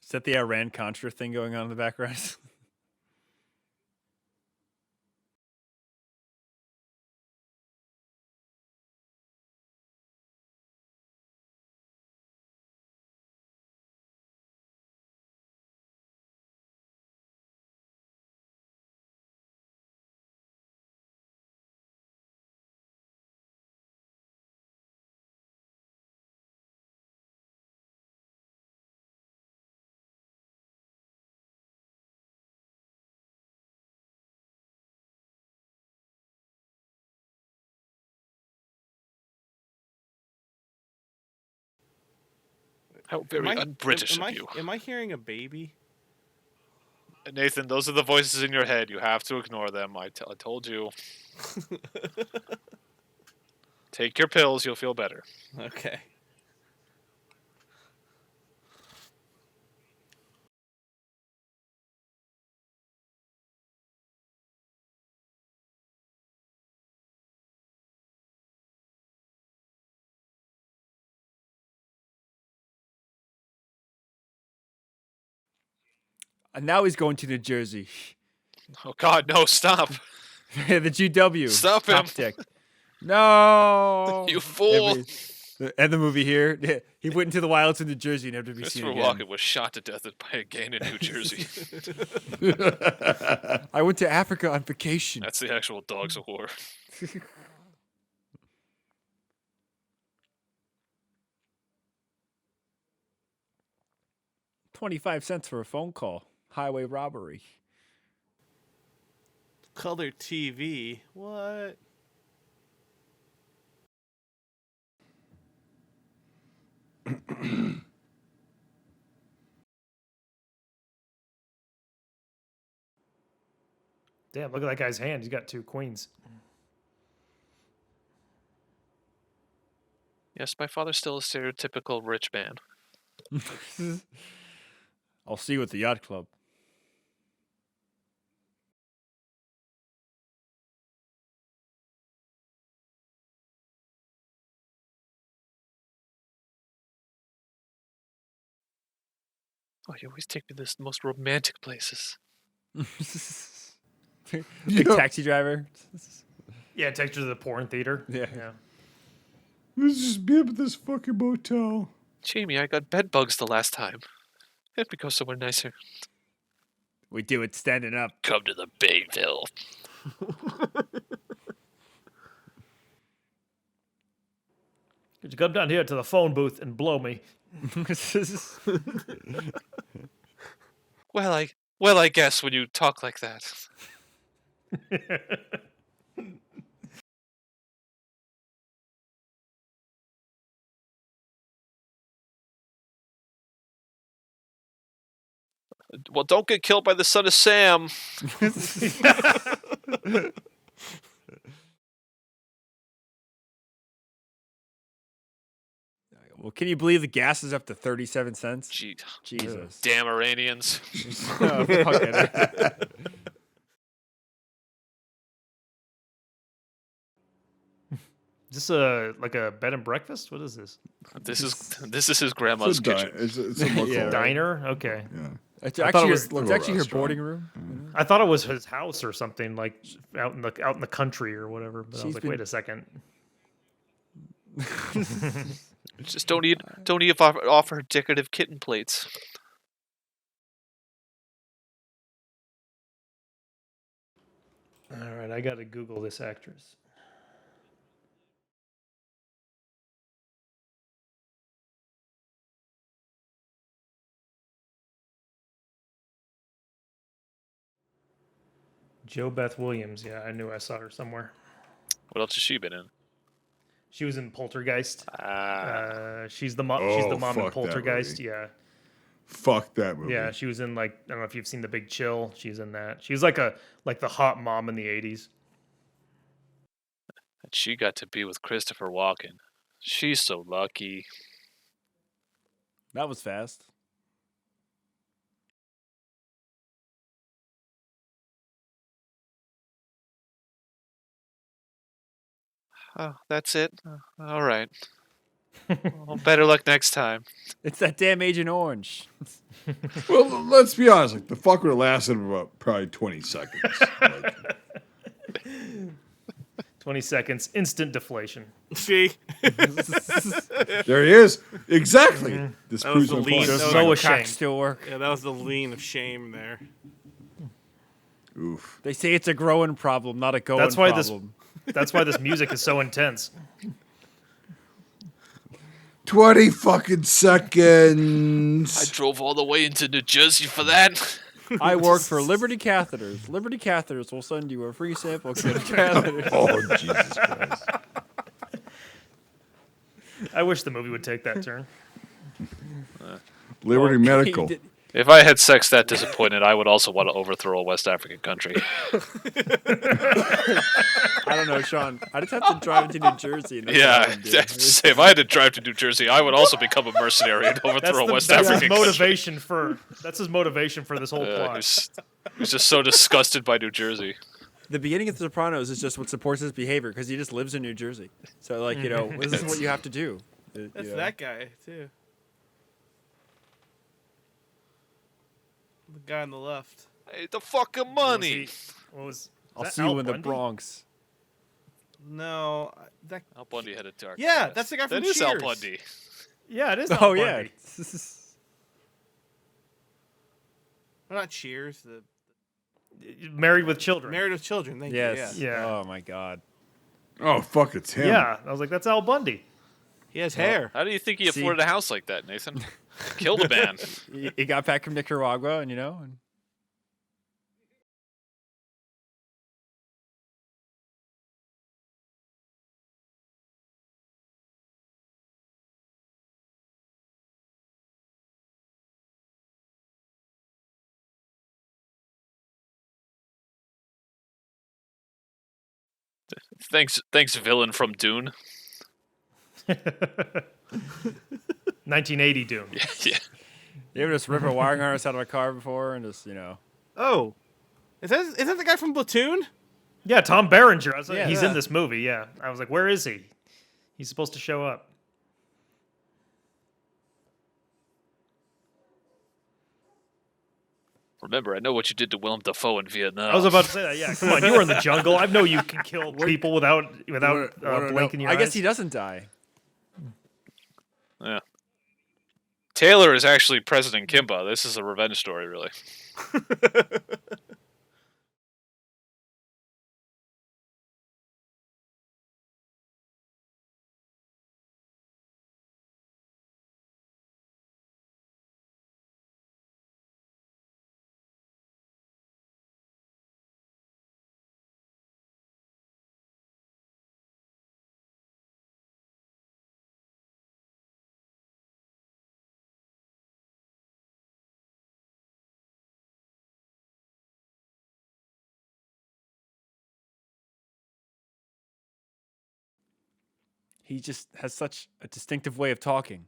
Is that the Iran-Contra thing going on in the background? How very un-British of you. Am I hearing a baby? Nathan, those are the voices in your head. You have to ignore them. I told you. Take your pills, you'll feel better. Okay. And now he's going to New Jersey. Oh, God, no, stop. The GW. Stop him. Top tick. No. You fool. And the movie here. He went into the wilds of New Jersey, never to be seen Christopher again. Walken was shot to death by a gang in New Jersey. I went to Africa on vacation. That's the actual Dogs of War. 25 cents for a phone call. Highway robbery. Color TV. What? Damn, look at that guy's hand. He's got 2 queens. Yes, my father's still a stereotypical rich man. I'll see you at the yacht club. Oh, you always take me to the most romantic places. Big taxi driver. Yeah, takes her to the porn theater. Yeah. Let's just be up at this fucking motel. Jamie, I got bed bugs the last time. Let me go somewhere nicer. We do it standing up. Come to the Bayville. Could you come down here to the phone booth and blow me? Well, I guess when you talk like that. Well, don't get killed by the son of Sam. Well, can you believe the gas is up to 37 cents? Gee, Jesus. damn Iranians. Oh, fuck it. Is this a bed and breakfast? What is this? This is his grandma's kitchen. It's a local Yeah, right. Diner? Okay. Yeah. It's I thought actually, it was it's local actually her restaurant. boarding room. I thought it was his house or something, like out in the country or whatever. But I She's was like, been- wait a second. Just don't eat off her decorative kitten plates. All right, I got to Google this actress. Jo Beth Williams. Yeah, I knew I saw her somewhere. What else has she been in? She was in Poltergeist. Ah, She's the mom. She's the Oh, mom fuck in that Poltergeist. movie. Yeah, Fuck that movie. yeah. She was in I don't know if you've seen The Big Chill. She's in that. She's like the hot mom in the '80s. and she got to be with Christopher Walken. She's so lucky. That was fast. Oh, that's it. All right. Well, better luck next time. It's that damn Agent Orange. Well, let's be honest. Like, the fuck would have lasted about probably 20 seconds. Like, 20 seconds, instant deflation. See, there he is. Exactly. This That was proves the my lead. point. That was So like ashamed. Still work. yeah, that was the lean of shame there. Oof. They say it's a growing problem, not a going That's why this- problem. That's why this music is so intense. 20 fucking seconds. I drove all the way into New Jersey for that. I work for Liberty Catheters. Liberty Catheters will send you a free sample kit of catheters. Oh, Jesus Christ. I wish the movie would take that turn. Liberty Medical. He did- If I had sex that disappointed, I would also want to overthrow a West African country. I don't know, Sean. I just have to drive into New Jersey. And that's Yeah, what I can do. if I had to drive to New Jersey, I would also become a mercenary and overthrow a West that's his African country. motivation for. That's his motivation for this whole plot. He's just so disgusted by New Jersey. The beginning of The Sopranos is just what supports his behavior because he just lives in New Jersey. So, like, you know, this is what you have to do. That's that guy too. The guy on the left. Hey, the fucking money. I'll that see you Al in the Bundy? Bronx. No, that. Al Bundy had a dark. Yeah, past. that's the guy from That is Al Cheers. Bundy. Yeah, it is. Oh, Al yeah. Bundy. Well, not Cheers. The Married with Children. Married with Children. Thank Yes. you. Yeah. Oh, my God. Oh, fuck, it's him. Yeah, I was like, that's Al Bundy. He has hair. How do you think he See? afforded a house like that, Nathan? Killed a man. He got back from Nicaragua, and, you know. And Thanks, villain from Dune. 1980 Dune. Yeah. you ever just rip a wiring harness out of a car before and just, you know. Oh, is that the guy from Platoon? Yeah, Tom Berenger. I was like, Yeah. he's Yeah. in this movie. Yeah, I was like, where is he? He's supposed to show up. Remember, I know what you did to Willem Dafoe in Vietnam. I was about to say that. Yeah, come on, you were in the jungle. I know you can kill people without blinking your I eyes. guess he doesn't die. Yeah. Taylor is actually President Kimba. This is a revenge story, really. He just has such a distinctive way of talking.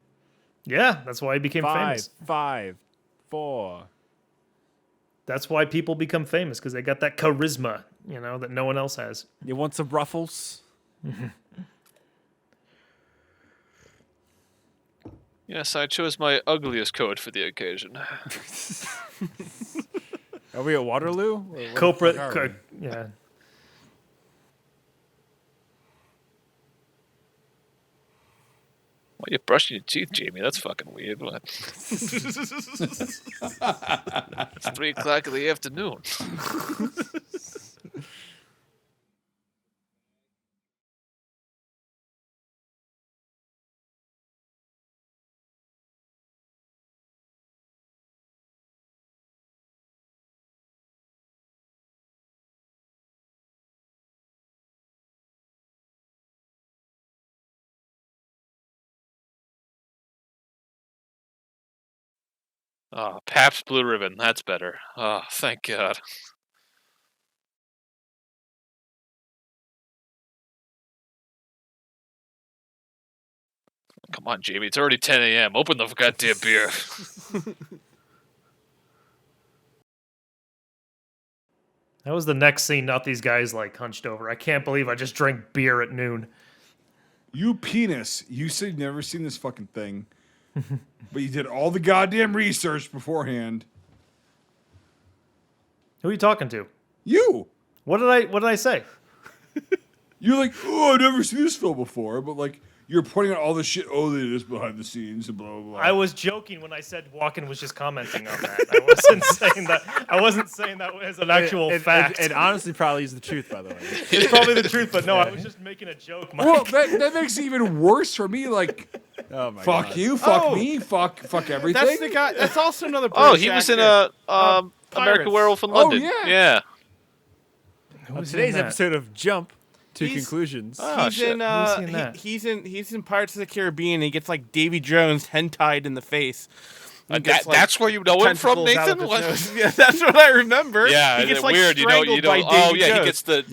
Yeah, that's why he became famous. 5, 4. That's why people become famous because they got that charisma, that no one else has. You want some ruffles? Yes, I chose my ugliest coat for the occasion. Are we at Waterloo? Or where the Culprit. fuck are we? Yeah. Why you brushing your teeth, Jamie? That's fucking weird. What? It's 3 o'clock in the afternoon. Oh, Pabst Blue Ribbon. That's better. Oh, thank God. Come on, Jamie. It's already 10 a.m. Open the goddamn beer. That was the next scene. Not these guys like hunched over. I can't believe I just drank beer at noon. You penis. You said you've never seen this fucking thing. But you did all the goddamn research beforehand. Who are you talking to? You. What did I say? You're like, oh, I've never seen this film before. But like, you're pointing out all the shit, oh, they just behind the scenes and blah, blah, blah. I was joking when I said Walken was just commenting on that. I wasn't saying that. I wasn't saying that as an actual fact. It honestly probably is the truth, by the way. It's probably the truth, but no, I was just making a joke, Mike. Well, that makes it even worse for me. Like, Oh my fuck God. you, fuck me, fuck everything. That's the guy. That's also another. Oh, British he was in actor. American Pirates. Werewolf in Oh, London. yeah. Yeah. On today's that? episode of Jump to He's- Conclusions. Oh, He's shit. in, Who's he in that? he's in Pirates of the Caribbean. He gets like Davy Jones hentied in the face. He gets, like, That's where you know him from, tentacles out of Nathan? his What? nose. Yeah, that's what I remember. Yeah, he gets like weird. You know, strangled by oh Davy yeah, Jones. he gets the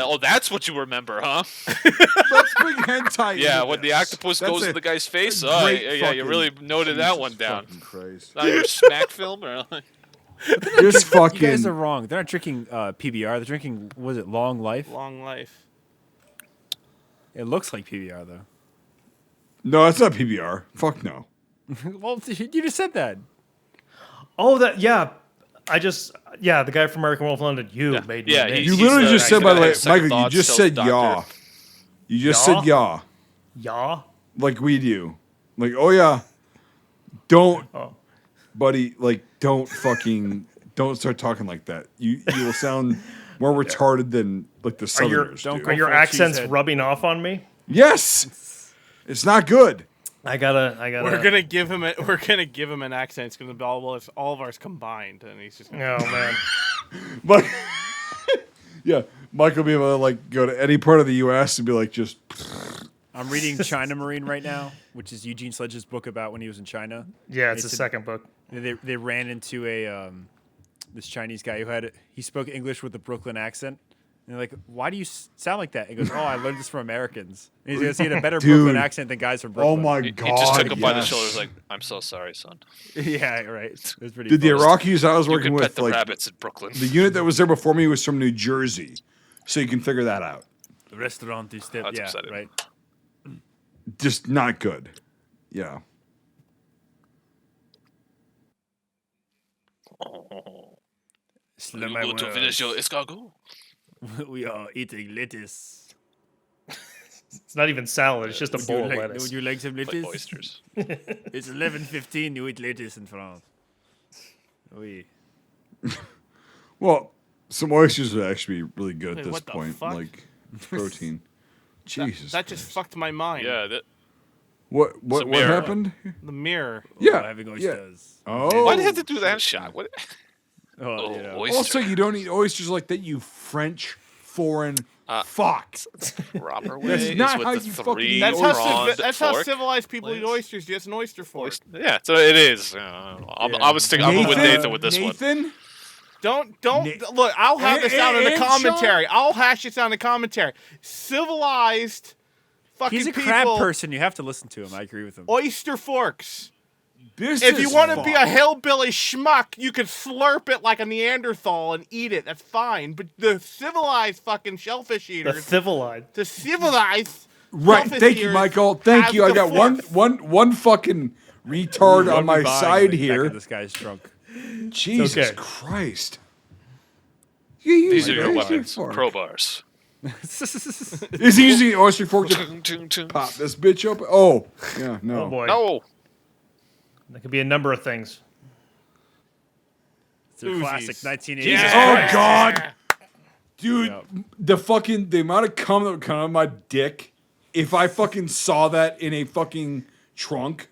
Oh, that's what you remember, huh? Let's bring hentai. Yeah, into when the this. octopus That's goes a in the guy's face. great Oh, yeah, you fucking- really noted that Jesus one down. fucking Christ. Not your smack film, or This fucking. You guys are wrong. They're not drinking PBR. They're drinking, was it Long Life? Long life. It looks like PBR, though. No, it's not PBR. Fuck no. Well, you just said that. Oh, that yeah. The guy from American Werewolf in London. You made me. Yeah, an he- idiot. You He's literally the- just said, by the way, he's second Michael, you thoughts, just tells said doctor. yaw. You just Yaw? said yaw. Yeah. Like we do. Like, oh yeah. Don't, Oh. buddy, like, don't start talking like that. You will sound more retarded than, like, the Southerners don't do. go Are your full accents cheesehead. rubbing off on me? Yes! It's not good. I gotta. We're gonna give him an accent. It's gonna be all of ours combined, and he's just. Gonna, Oh man. But, yeah, Mike will be able to, like, go to any part of the U.S. and be like, just, I'm reading China Marine right now, which is Eugene Sledge's book about when he was in China. Yeah, it's the It's a- second book. They ran into a this Chinese guy he spoke English with a Brooklyn accent. And they're like, why do you sound like that? He goes, oh, I learned this from Americans. And he goes, he had a better Dude. Brooklyn accent than guys from Brooklyn. oh my he God. just took him by the yes. shoulders, like, "I'm so sorry, son. Yeah, right. It was pretty Dude, the funny. Iraqis I was You working can pet with, the like, rabbits in Brooklyn." the unit that was there before me was from New Jersey. So you can figure that out. The restaurant is still, That's yeah, upsetting. right. Just not good. Yeah. Slur You my go to words. finish your escargot. We are eating lettuce. It's not even salad. It's just a bowl of Would lettuce. you like some Like lettuce? oysters. It's 11:15. You eat lettuce in France. Oui. Well, some oysters would actually be really good at Wait, this what the point. fuck? Like protein. Jesus. that just fucked my mind. Yeah. That, what a what mirror. happened? The mirror. Yeah. Having Yeah. oysters. Oh. why do you have to do that shot? What? Oh, you know. oyster. Also, you don't eat oysters like that, you French foreign fuck. Proper way That's is not with how the you fucking eat three That's oysters. that's how fork. civilized people eat please. oysters. Just an oyster fork. Yeah, so it is. I was thinking. I'm with Nathan with this one. Nathan? Don't Na- look. I'll have this out in the And commentary. I'll hash this out in the commentary. Civilized fucking He's a people. crab person. You have to listen to him. I agree with him. Oyster forks. This If you is want to be a fuck. hillbilly schmuck, you could slurp it like a Neanderthal and eat it. That's fine. But the civilized fucking shellfish The eaters, Thivelide. the civilized Right, shellfish thank you, eaters Michael. Thank have you. I the got forks. one fucking retard on my Buying side the back here. of this guy's trunk. Jesus Okay. Christ. These are your weapons. Crowbars. Is he using an oyster fork to Tung, tung, tung. pop this bitch open? Oh, yeah, no. Oh boy. No. That could be a number of things. It's a classic Uzis. 1980s. Jesus Oh, Christ. God. Dude, Yep. the amount of cum that would come out of my dick if I fucking saw that in a fucking trunk,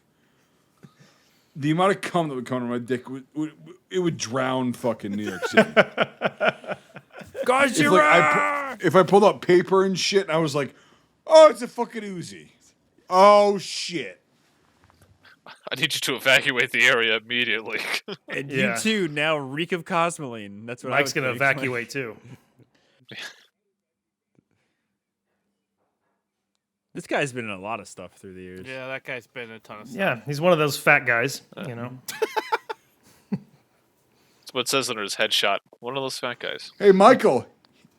the amount of cum that would come out of my dick, it would drown fucking New York City. Guys, if, like, if I pulled out paper and shit and I was like, oh, it's a fucking Uzi. Oh, shit. I need you to evacuate the area immediately. And Yeah. you too now reek of cosmoline. That's what Mike's I gonna would think. evacuate too. This guy's been in a lot of stuff through the years. Yeah, that guy's been in a ton of stuff. Yeah, he's one of those fat guys, you know. That's what it says under his headshot. One of those fat guys. Hey, Michael.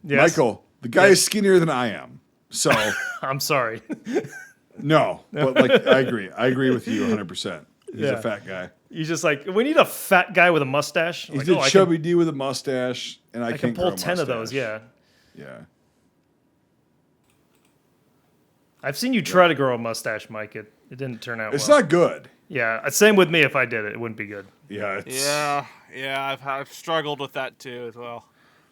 Yes. Michael, the guy is skinnier than I am. So, I'm sorry. no. But, like, I agree. I agree with you 100%. He's Yeah. a fat guy. He's just like, we need a fat guy with a mustache. He's Like, a I chubby dude with a mustache, and I can can't pull grow a 10 of those, mustache. yeah. Yeah. I've seen you try to grow a mustache, Mike. It didn't turn out It's well. not good. Yeah, same with me. If I did it, it wouldn't be good. Yeah, it's... Yeah, I've struggled with that too as well.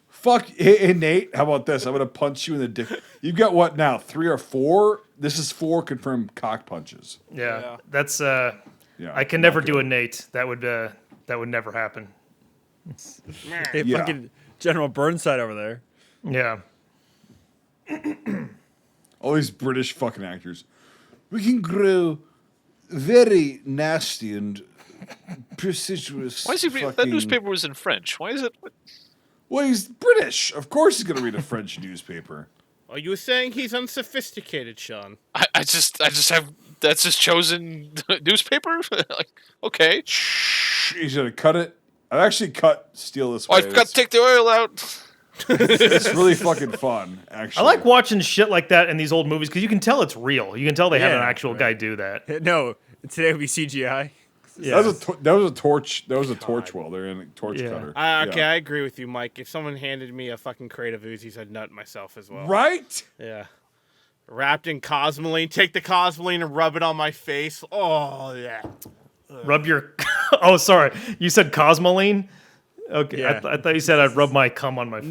Fuck, hey, Nate, how about this? I'm going to punch you in the dick. You've got what now, 3 or 4? This is 4 confirmed cock punches. Yeah, Yeah. that's Yeah, I can not never good. do a Nate. That would never happen. Hey, Yeah. fucking General Burnside over there. Yeah. All these British fucking actors. We can grow very nasty and prestigious. Why is he reading? That fucking- newspaper was in French. Why is it? Well, he's British. Of course he's going to read a French newspaper. Are you saying he's unsophisticated, Sean? I just have. That's his chosen newspaper. Like, okay. Shh, he's going to cut it. I've actually cut Steel this Oh, way. I forgot to take the oil out. It's really fucking fun, actually. I like watching shit like that in these old movies because you can tell it's real. You can tell they had an Yeah, actual guy do that. No, today would be CGI. Yeah. That was a torch. That was a torch welder and a torch Yeah. cutter. Okay, Yeah. I agree with you, Mike. If someone handed me a fucking crate of Uzis, I'd nut myself as well. Right? Yeah. Wrapped in cosmoline. Take the cosmoline and rub it on my face. Oh, yeah. Rub your. Oh, sorry. You said cosmoline? Okay. Yeah. I thought you said I'd rub my cum on my face.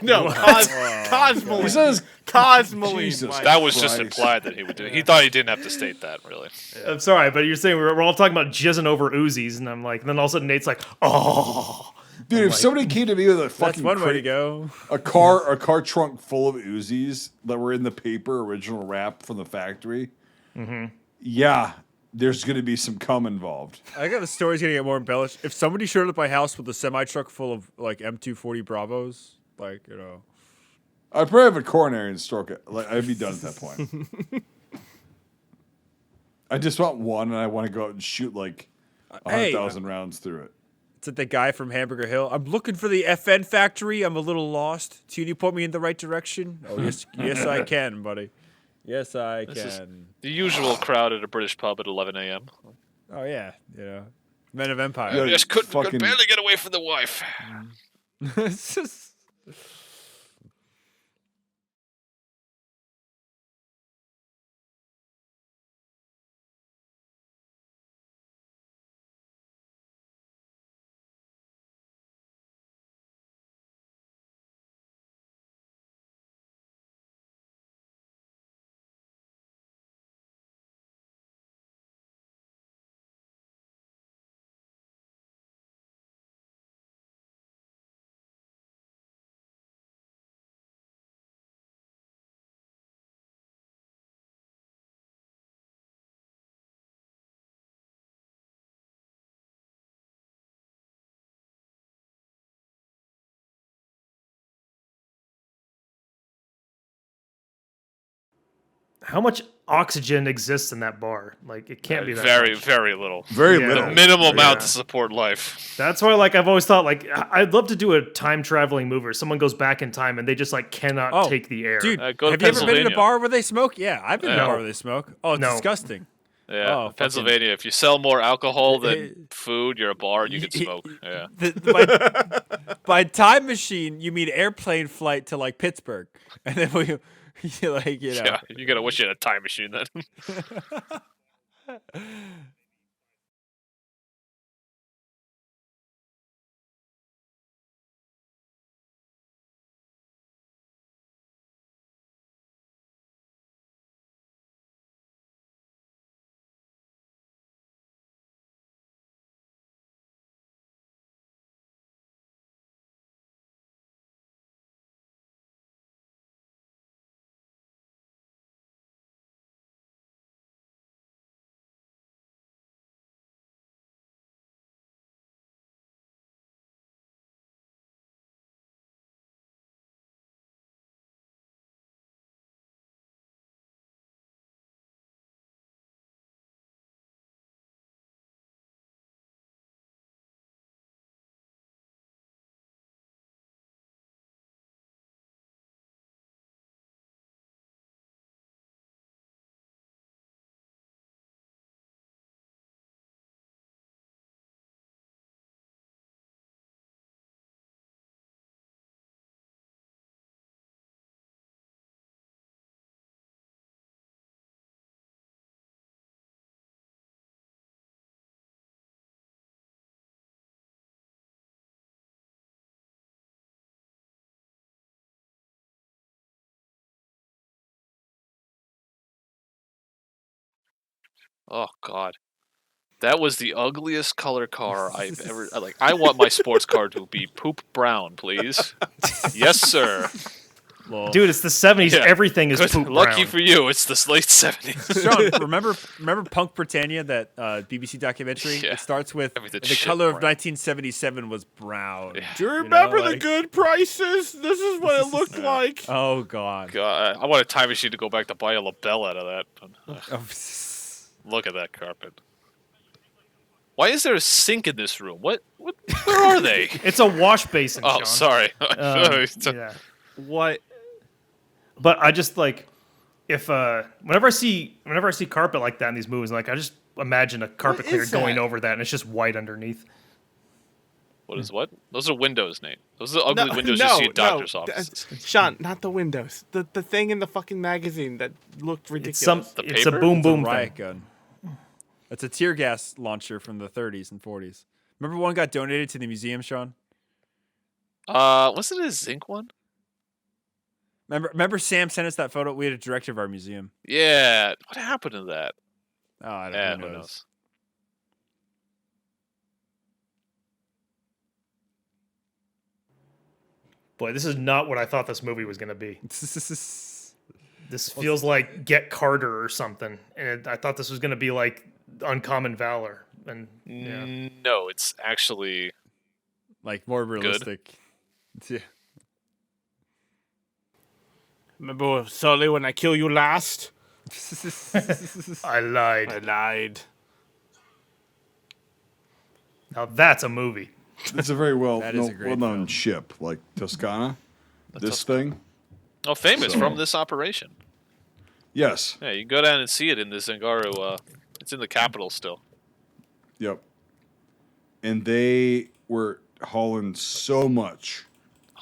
No, cosmoline. He says Cosmoline. Jesus. Mike. That was just Christ. implied that he would do it. He thought he didn't have to state that, really. I'm sorry, but you're saying we're all talking about jizzing over Uzis, and I'm like, and then all of a sudden Nate's like, oh. Dude, if somebody came to me with a That's fucking one way to crate, go. a car trunk full of Uzis that were in the paper original wrap from the factory, yeah, there's going to be some cum involved. I got the story's gonna get more embellished. If somebody showed up at my house with a semi truck full of like M240 Bravos, like I'd probably have a coronary and stroke it. Like, I'd be done at that point. I just want one, and I want to go out and shoot like Hey. 100,000 rounds through it. it's at the guy from Hamburger Hill. I'm looking for the FN factory. I'm a little lost. Can you point me in the right direction? Oh yes, yes I can, buddy. Yes I This is- can. The usual crowd at a British pub at 11 a.m. Oh yeah, Men of Empire. Yeah. I just could fucking- barely get away from the wife. It's just- How much oxygen exists in that bar? Like, it can't be that Very, much. very little. Very Yeah. little. The minimal amount Yeah. to support life. That's why, like, I've always thought, like, I'd love to do a time traveling movie where someone goes back in time and they just like cannot Oh, take the air. Dude, Go to have you ever been in a Pennsylvania. bar where they smoke? Yeah, I've been in a Yeah. bar where they smoke. Oh, it's No. disgusting. Yeah, Oh, Pennsylvania. If you sell more alcohol than food, you're a bar and you can smoke. Yeah. By time machine, you mean airplane flight to like Pittsburgh, and then like Yeah, you gotta wish you had a time machine then. Oh God, that was the ugliest color car I've ever. Like, I want my sports car to be poop brown, please. Yes, sir. Lol. Dude, it's the 70s. Yeah. Everything is Good. poop Lucky brown. for you, it's the late 70s. Sean, remember Punk Britannia, that BBC documentary? Yeah. It starts with Everything's the shit color of brown. 1977 was brown. Yeah. Do you know, remember the like- good prices? This is what it looked like. Oh God. God, I want a time machine to go back to buy a lapel out of that. Oh, Look at that carpet. Why is there a sink in this room? What? Where are they? It's a wash basin, Oh, Sean. sorry. Yeah. What? But I just like if whenever I see carpet like that in these movies, like I just imagine a carpet What cleaner is going that? over that and it's just white underneath. What is what? Those are windows, Nate. Those are the ugly windows you see in doctor's offices. Sean, not the windows. The thing in the fucking magazine that looked ridiculous. It's The it's a paper? boom it's a boom riot thing. gun. It's a tear gas launcher from the 30s and 40s. Remember one got donated to the museum, Sean? Wasn't it a zinc one? Remember Sam sent us that photo? We had a director of our museum. Yeah. What happened to that? Oh, I don't Yeah, know. who knows? Boy, this is not what I thought this movie was going to be. This feels like Get Carter or something. And I thought this was going to be like Uncommon Valor. And yeah. No, it's actually Like more realistic. Yeah. Remember, Sully, when I kill you last? I lied. I lied. Now that's a movie. It's a very That is a great well-known film. ship, like Toscana. This thing. famous So- from this operation. Yes. Yeah, you can go down and see it in the Zangaro. It's in the capital still. Yep. And they were hauling so much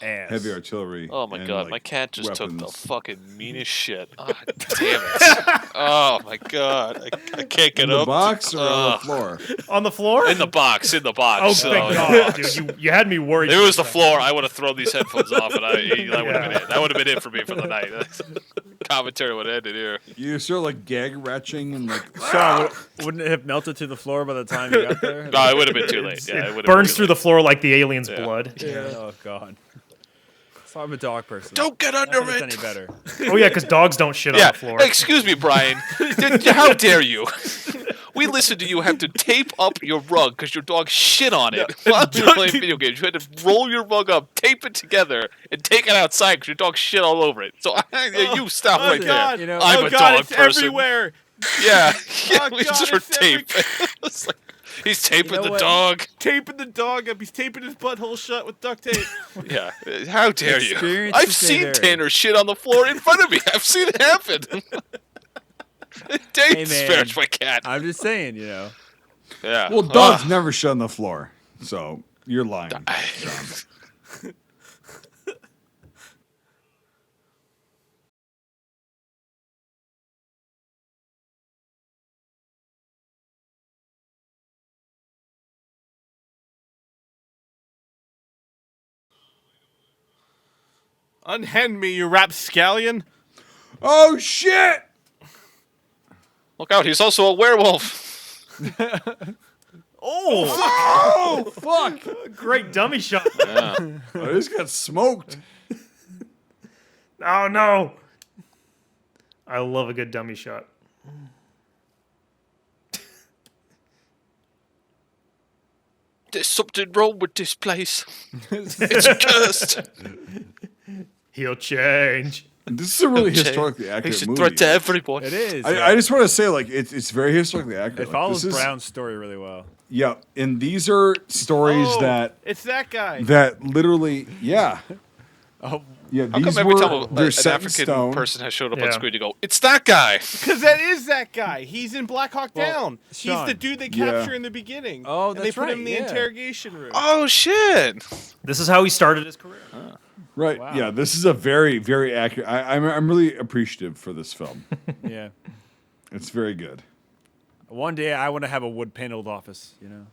Ass. heavy artillery. Oh my and, god, like, my cat just took the weapons. fucking meanest shit. Ah, damn it. Oh my god, I can't get In the up. box or on the Ugh. floor? On the floor? In the box, in the box. Oh, So, thank God, dude. You had me worried. If it for a was the second. floor, I would have thrown these headphones off, and that would have been it. That would have been it for me for the night. Commentary would have ended here. You sort of like gag retching and like. Sean, wouldn't it have melted to the floor by the time you got there? No, it would have been too late. Yeah, it would have Burns been through too the floor like the alien's Yeah. blood. Oh God. So I'm a dog person. Don't get Not under that it's it. any better. Oh yeah, because dogs don't shit Yeah, on the floor. excuse me, Brian. How dare you? We listened to you have to tape up your rug because your dog shit on it while you're playing video games. You had to roll your rug up, tape it together, and take it outside because your dog shit all over it. So you stop right God. You know- there. I'm Oh a God, dog it's person. everywhere. Yeah, Oh, we God, just were it's every- tape. It's like, he's taping You know the what? dog. Taping the dog up. He's taping his butthole shut with duct tape. Yeah, how dare you? Experience I've is seen there. Tanner shit on the floor in front of me. I've seen it happen. Dang, man. disparage my cat. I'm just saying, you know. Yeah. Well, dogs never shit on the floor, so you're lying. Unhand me, you rapscallion. Oh shit! Look out, he's also a werewolf. Oh! Oh fuck! Great dummy shot. Yeah. I just got smoked. Oh no! I love a good dummy shot. There's something wrong with this place. It's cursed. He'll change. This is a really Okay. historically accurate He's a movie. threat to everyone. It is. I just want to say, like, it's very historically accurate. It Like, follows this is- Brown's story really well. Yeah, and these are stories Oh, that it's that guy. literally, yeah, Oh, yeah. How These come every were time they're an set in African stone. person has showed up Yeah. on screen, you go, it's that guy. Because that is that guy. He's in Black Hawk Down. He's Sean. the dude they Yeah. capture in the beginning. Oh, and they that's put him right, in the yeah. interrogation room. Oh, shit. This is how he started his career. Right. Wow. Yeah, this is a very, very accurate. I'm really appreciative for this film. yeah. It's very good. One day I want to have a wood paneled office, you know.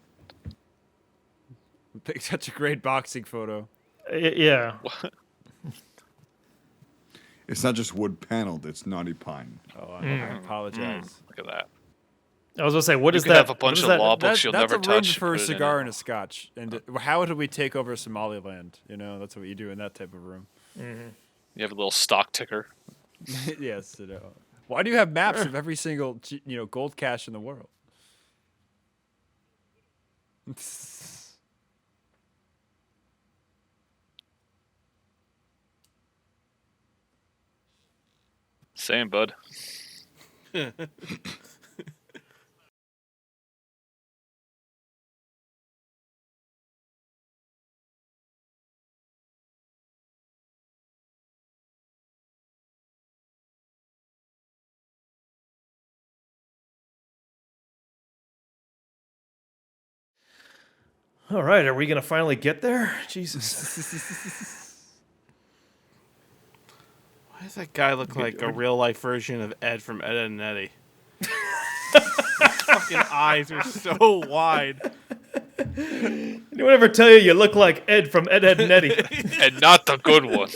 We picked such a great boxing photo. Yeah. It's not just wood paneled; it's naughty pine. Oh, I apologize. Look at that. I was gonna say, what You is could that? have a bunch what is of that? law books you'll that's never a room touch. for put a it in cigar it. and a scotch. And how do we take over Somaliland? You know, that's what you do in that type of room. You have a little stock ticker. Yes. You know. Why do you have maps of every single gold cache in the world? Same, bud. All right, are we gonna finally get there? Jesus. Why does that guy look like a real life version of Ed from Ed, Edd and Eddy? Fucking eyes are so wide. Anyone ever tell you you look like Ed from Ed, Edd and Eddy? And not the good one.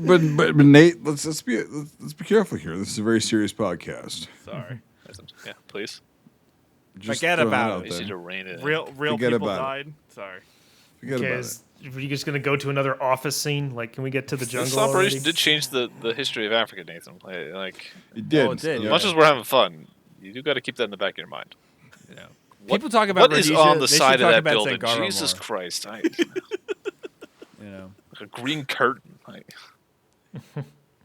But Nate, let's be careful here. This is a very serious podcast. Sorry. Yeah, please. Just Forget throwing about that it. out You need there. to rein it in. Real Forget people about it. died. Sorry. Forget Okay, about it. are you just gonna go to another office scene? Like, can we get to the jungle This operation already? did change the history of Africa, Nathan. Like, It did. Oh, it did, as yeah. much as we're having fun, you do got to keep that in the back of your mind. Yeah. What- People talk about what is Rhodesia, on the they should side of talk that about building? Zangaro Jesus more, Christ! you know. A green curtain.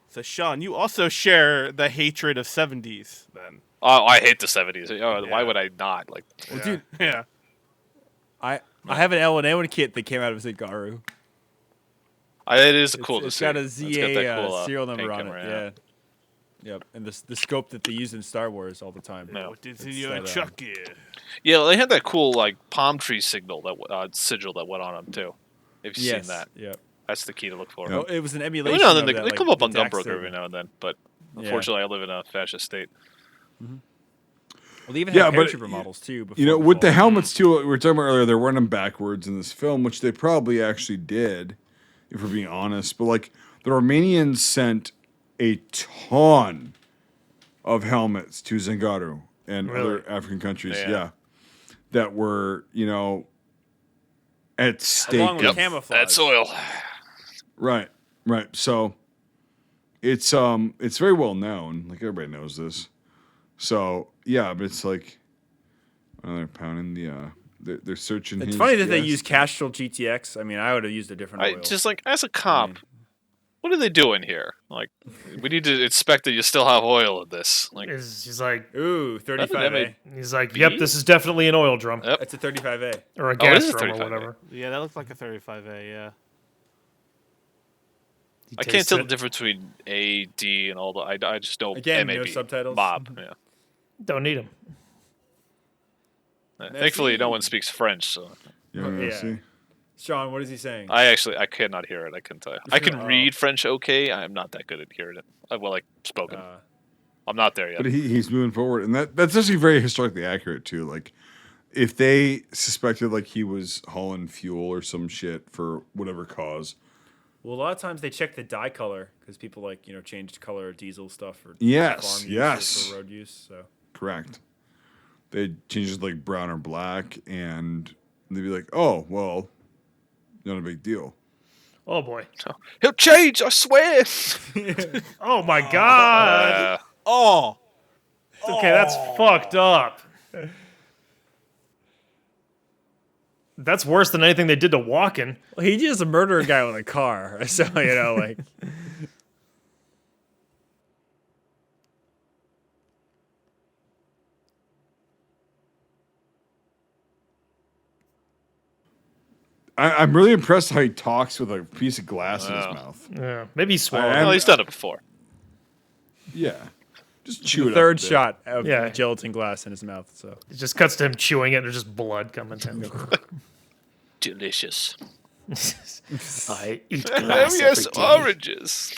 So, Sean, you also share the hatred of 70s, then. Oh, I hate the 70s. Oh, Yeah. why would I not? Like, Well, dude, Yeah. I have an L&A kit that came out of Zangaro. it is cool to It's see. got a It's got ZA that cool, serial number paint on camera, it. Yeah. Yep. And the scope that they use in Star Wars all the time. No. What did It's you that, chuck you? Yeah, they had that cool like palm tree signal that sigil that went on them too. If you've Yes. seen that, Yep. that's the key to look for. Oh, it was an Every emulation. now and then of they, that, they like, come up on the tax Gunbroker thing. every now and then, but Yeah. unfortunately, I live in a fascist state. Well, they even Yeah, have but paratrooper models too. Before You know, with the fall. helmets too, what we were talking about earlier, they're wearing them backwards in this film, which they probably actually did, if we're being honest. But like the Romanians sent a ton of helmets to Zangaro and Really? other African countries, Yeah. yeah, that were at stake. Along with of- camouflage. That's oil. Right, right. So it's very well known. Like everybody knows this. So yeah, but it's like they're pounding they're searching. It's his funny that they gas. use Castrol GTX. I mean, I would have used a different oil. Just like as a cop, mean- what are they doing here? Like, we need to inspect that you still have oil in this. Like, He's like, Ooh, 35A. he's like, yep, this is definitely an oil drum Yep. That's a 35A. or a it gas is a drum or 35A. whatever. Yeah, that looks like a 35A, yeah. I can't tell the difference between A, D, and all the. I just know Again, MAB. no subtitles. Mob. Yeah. Don't need them. Thankfully, no one speaks French, so Yeah. Yeah. See? Sean, what is he saying? I cannot hear it. I can tell you. I can read French okay. I'm not that good at hearing it. Spoken. I'm not there yet. But he's moving forward, and that's actually very historically accurate too. Like, if they suspected like he was hauling fuel or some shit for whatever cause, Well, a lot of times they check the dye color because people change color of diesel stuff for Yes, farm use yes. or for road use. So correct, they change it to like brown or black, and they'd be like, "Oh, well, not a big deal." Oh boy. He'll change. I swear. Oh my god. Oh, Okay, that's fucked up. That's worse than anything they did to Walken. well, he just murdered a guy with a car. So like. I'm really impressed how he talks with a piece of glass in his mouth. Yeah, maybe he swallowed. I am- Well, he's done it before. Yeah, just chew The it. third up a bit. shot of Yeah. gelatin glass in his mouth. So It just cuts to him chewing it, and there's just blood coming down. Delicious. I eat Oh, glass yes, every day. oranges.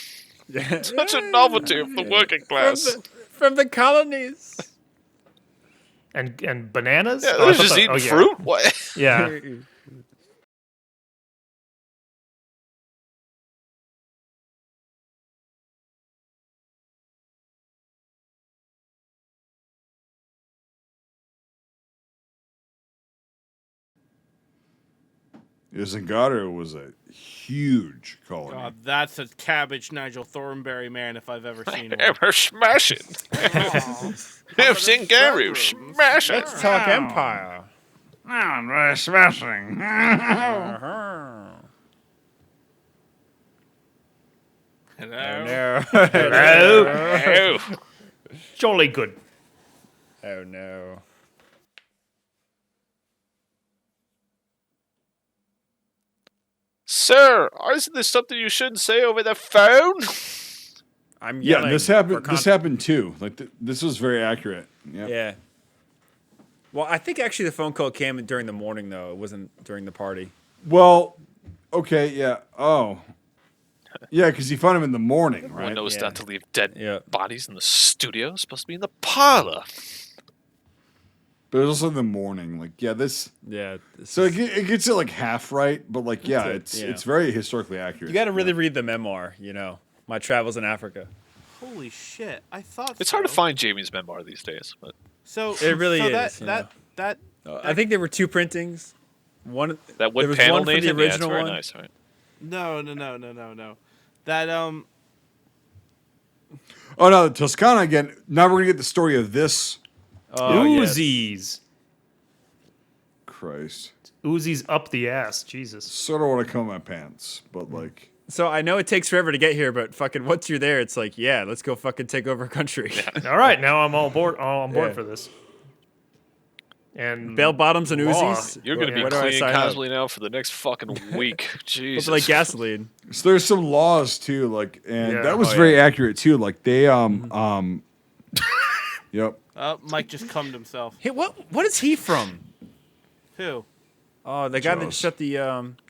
Such a novelty of the working class. from the colonies. And bananas? Yeah, Oh, I they're thought just that- eating oh, yeah. fruit. What? Yeah. Zangaro was a huge colony. God, that's a cabbage Nigel Thornberry man if I've ever seen one. We're smashing. Zangaro, smashing. Let's talk Empire. We're smashing. Hello? No. Hello. Oh. Jolly good. Oh no. Sir, isn't this something you shouldn't say over the phone? I'm Yeah, yelling. this for happened. con- This happened too. Like this was very accurate. Yep. Yeah. Well, I think actually the phone call came during the morning though. It wasn't during the party. Well, okay, yeah. Oh, yeah, because you found him in the morning, One right? knows Yeah. not to leave dead Yeah. bodies in the studio. It's supposed to be in the parlor. But it was also in the morning. Like, yeah, this. Yeah. So it gets it like half right, but like, yeah, It's it's a- very historically accurate. you got to really read the memoir. My travels in Africa. Holy shit! I thought It's hard to so. find Jamie's memoir these days, but So It really so is, That I think there were two printings. One. that there wood was panel, one for the Nathan, yeah, it's original very one. nice. Right? no. That Oh no, Toscana again. Now we're gonna get the story of this. Oh, yes. Uzis. Christ, Uzis up the ass. Jesus. sort of want to come in my pants, but like, So I know it takes forever to get here, but fucking once you're there, it's like, yeah, let's go fucking take over a country. All right, now I'm all board. All on board Yeah. for this. And Bell bottoms and Law. Uzis. You're going to be Where do I cleaning sign up? casually now for the next fucking week. Jesus. But like gasoline. so there's some laws too, like, and Yeah. that was Oh, very yeah. accurate too. Like they yep. Mike just cummed himself. Hey, what is he from? Who? Oh, the guy that Jaws. shut the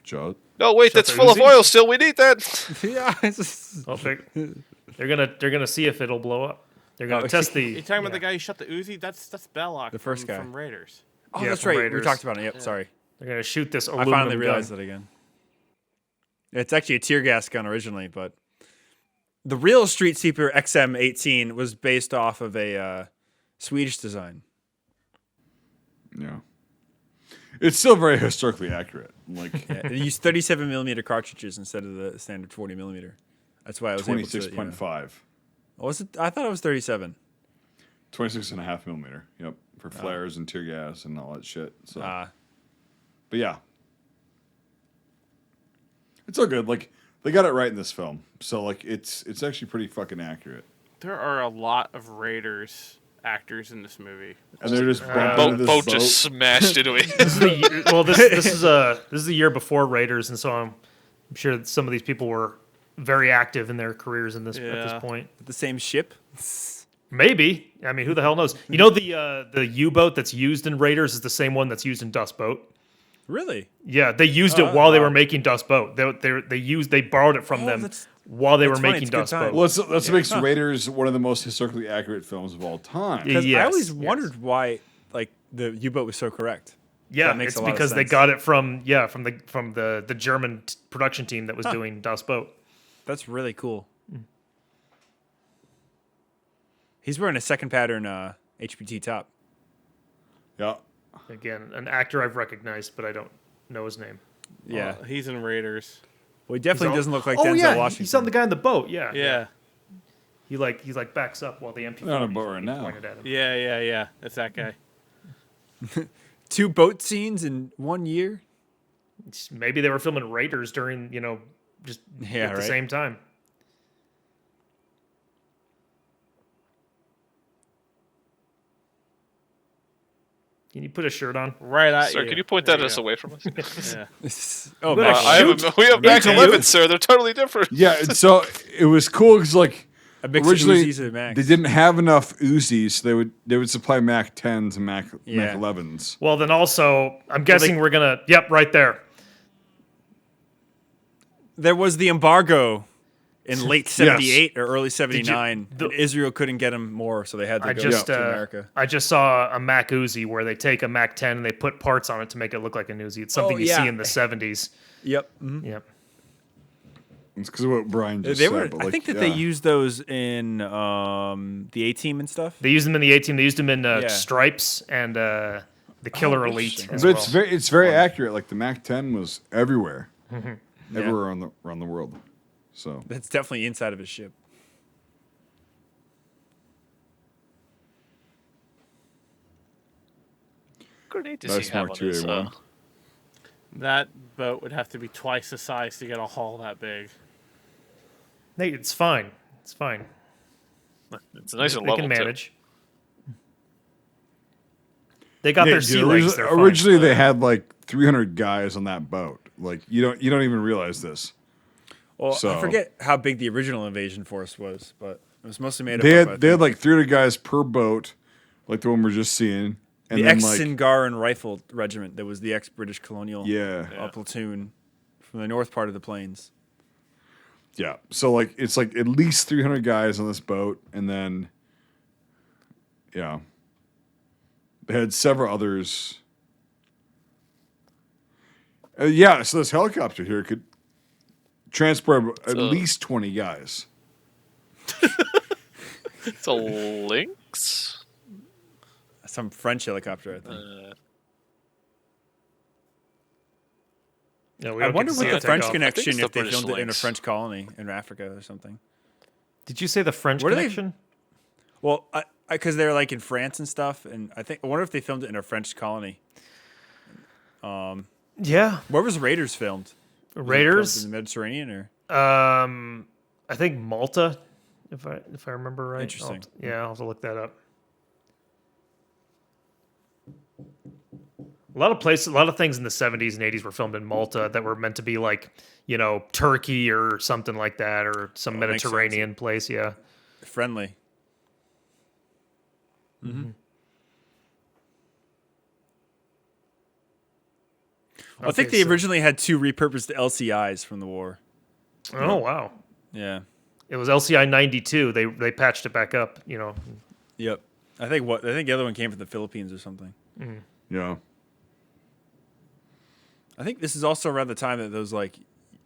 Joe. No, wait, that's the full of Uzi? oil still. We need that. yeah. it's just- oh, they're gonna see if it'll blow up. They're gonna Oh, test the. You talking about the guy who shot the Uzi? That's Belloc. The first from, guy. from Raiders. Oh, Yeah, that's from right. We Raiders. talked about it. Yep. Sorry. They're gonna shoot this I aluminum finally realized gun. that again. It's actually a tear gas gun originally, but the real Street Sweeper XM18 was based off of a Swedish design. Yeah. It's still very historically accurate. Like Yeah, it used 37 millimeter cartridges instead of the standard 40 millimeter. That's why I was able to. 26.5. Oh, was it? I thought it was 37. 26.5 millimeter. Yep. For flares and tear gas and all that shit. So, Ah, but yeah. It's all good. Like they got it right in this film. So like it's actually pretty fucking accurate. There are a lot of Raiders actors in this movie. And they're just bumping into this Boat boat. just smashed into it. This is the year before Raiders, and so I'm sure that some of these people were very active in their careers at Yeah. this point. The same ship. Maybe. I mean, who the hell knows? You know, the U-boat that's used in Raiders is the same one that's used in Dust Boat. Really? Yeah, they used it while they were making Dust Boat. They borrowed it from them while they were funny. making It's a good Dust time. Boat. Well, let's make Raiders one of the most historically accurate films of all time. Yeah. Because I Yes, always yes. wondered why like the U-boat was so correct. Yeah, That makes it's a lot of because they sense. got it from the German production team that was doing Dust Boat. That's really cool. He's wearing a second pattern HPT top. Yeah. Again, an actor I've recognized, but I don't know his name. Yeah. He's in Raiders. Well, he definitely doesn't look like oh Denzel yeah, Washington. he's on the guy on the boat. Yeah, Yeah. He backs up while the empty. They're on a boat right now. Pointed at him. Yeah. That's that guy. 2 boat scenes in 1 year. Maybe they were filming Raiders during just Yeah, at the right. same time. Can you put a shirt on? Right at Sir, you. can you point There that you us go. away from us? Yeah. Oh, But Max, I shoot. We have Mac Into 11, you? sir. They're totally different. Yeah, and so it was cool because like A mix of originally Uzis and Max. they didn't have enough Uzis, so they would supply Mac 10s and Mac Yeah. 11s. Well, then also, I'm guessing we're gonna. Yep, right there. There was the embargo in late 78 or early 79. the- and Israel couldn't get him more, so they had to go to America. I just saw a Mac Uzi where they take a Mac 10 and they put parts on it to make it look like an Uzi. It's something you yeah. see in the 70s. Yep. Mhm. Yep. It's because of what Brian just They said. were. but, I like, think that yeah. they used those in the A Team and stuff. They used them in the A Team. They used them in Yeah. Stripes and the Killer Elite interesting. as But well. it's very accurate. Like the Mac 10 was everywhere, Yeah. everywhere around the world. So That's definitely inside of his ship. Grenade does Nice he have Mark on his, 2A1. That boat would have to be twice the size to get a hull that big. Hey, it's fine. It's fine. It's a nice and They level, can too. manage. They got Yeah, their sea dude, legs. They're fine. originally they had like 300 guys on that boat. Like you don't even realize this. Well, So- I forget how big the original invasion force was, but it was mostly made up They of I had think, like 300 guys per boat, like the one we're just seeing, and the then ex like Zangaro Rifle Regiment. That was the ex British colonial yeah. platoon from the north part of the plains. Yeah. So like it's like at least 300 guys on this boat, and then yeah, they had several others. Yeah. So this helicopter here could transport at least 20 guys. It's a Lynx. Some French helicopter, I think. Yeah, we I don't get wonder to what see the it take French off. connection it's the if they British filmed it in a Lynx. French colony in Africa or something. Did you say the French What are they- connection? Well, because they're like in France and stuff, and I wonder if they filmed it in a French colony. Yeah. Where was Raiders filmed? Was it filmed Raiders? in the Mediterranean, or I think Malta, if I remember right. Interesting. I'll have to look that up. A lot of things in the 70s and 80s were filmed in Malta that were meant to be like, Turkey or something like that, or some that makes sense. Mediterranean place. Yeah. friendly? I think Okay, they so- originally had 2 repurposed LCIs from the war. Oh wow. Yeah. It was LCI 92. They patched it back up. Yep. I think the other one came from the Philippines or something. Yeah. I think this is also around the time that those like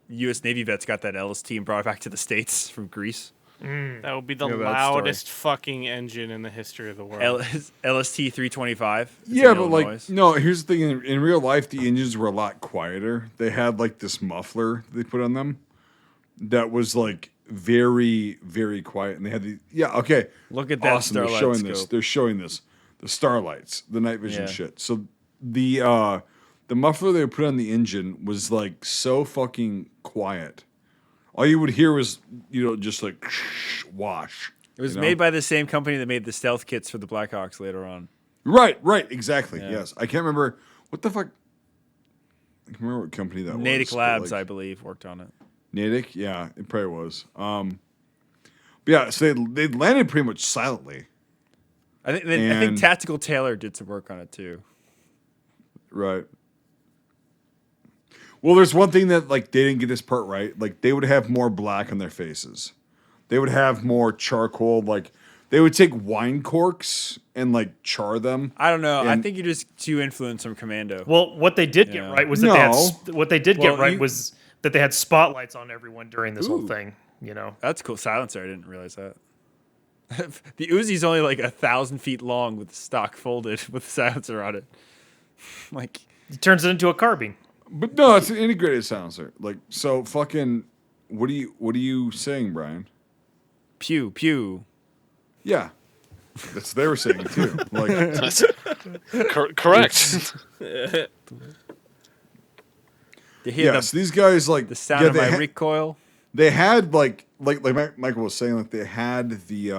U.S. Navy vets got that LST and brought it back to the States from Greece. That would be the Think about that story. loudest fucking engine in the history of the world. LST 325. It's Yeah, in but like Illinois. no. Here's the thing: in real life, the engines were a lot quieter. They had like this muffler they put on them that was like very, very quiet, and they had the okay. Look at that awesome. They're starlight showing this. scope. They're showing this. The starlights, the night vision Yeah. shit. So the muffler they put on the engine was like so fucking quiet. All you would hear was just like wash. It was made by the same company that made the stealth kits for the Blackhawks later on. Right, exactly. Yeah. Yes, I can't remember what the fuck. I can't remember what company that was. Natick but, Labs, like, I believe, worked on it. Natick? Yeah, it probably was. But yeah, so they landed pretty much silently. I think Tactical Taylor did some work on it too. Right. Well, there's one thing that like they didn't get this part right. Like they would have more black on their faces. They would have more charcoal. Like they would take wine corks and like char them. I don't know. I think you're just too influenced from Commando. Well, what they did get right was that they had what they did get right was that they had spotlights on everyone during this whole thing. You know, that's cool. Silencer. I didn't realize that. The Uzi's only like 1,000 feet long with the stock folded with the silencer on it. Like he turns it into a carbine. But no, it's an integrated silencer. Like so, fucking. What are you saying, Brian? Pew pew. Yeah, that's what they were saying too. Like correct. Yes, these guys like the sound of my recoil. They had like Michael was saying, like they had the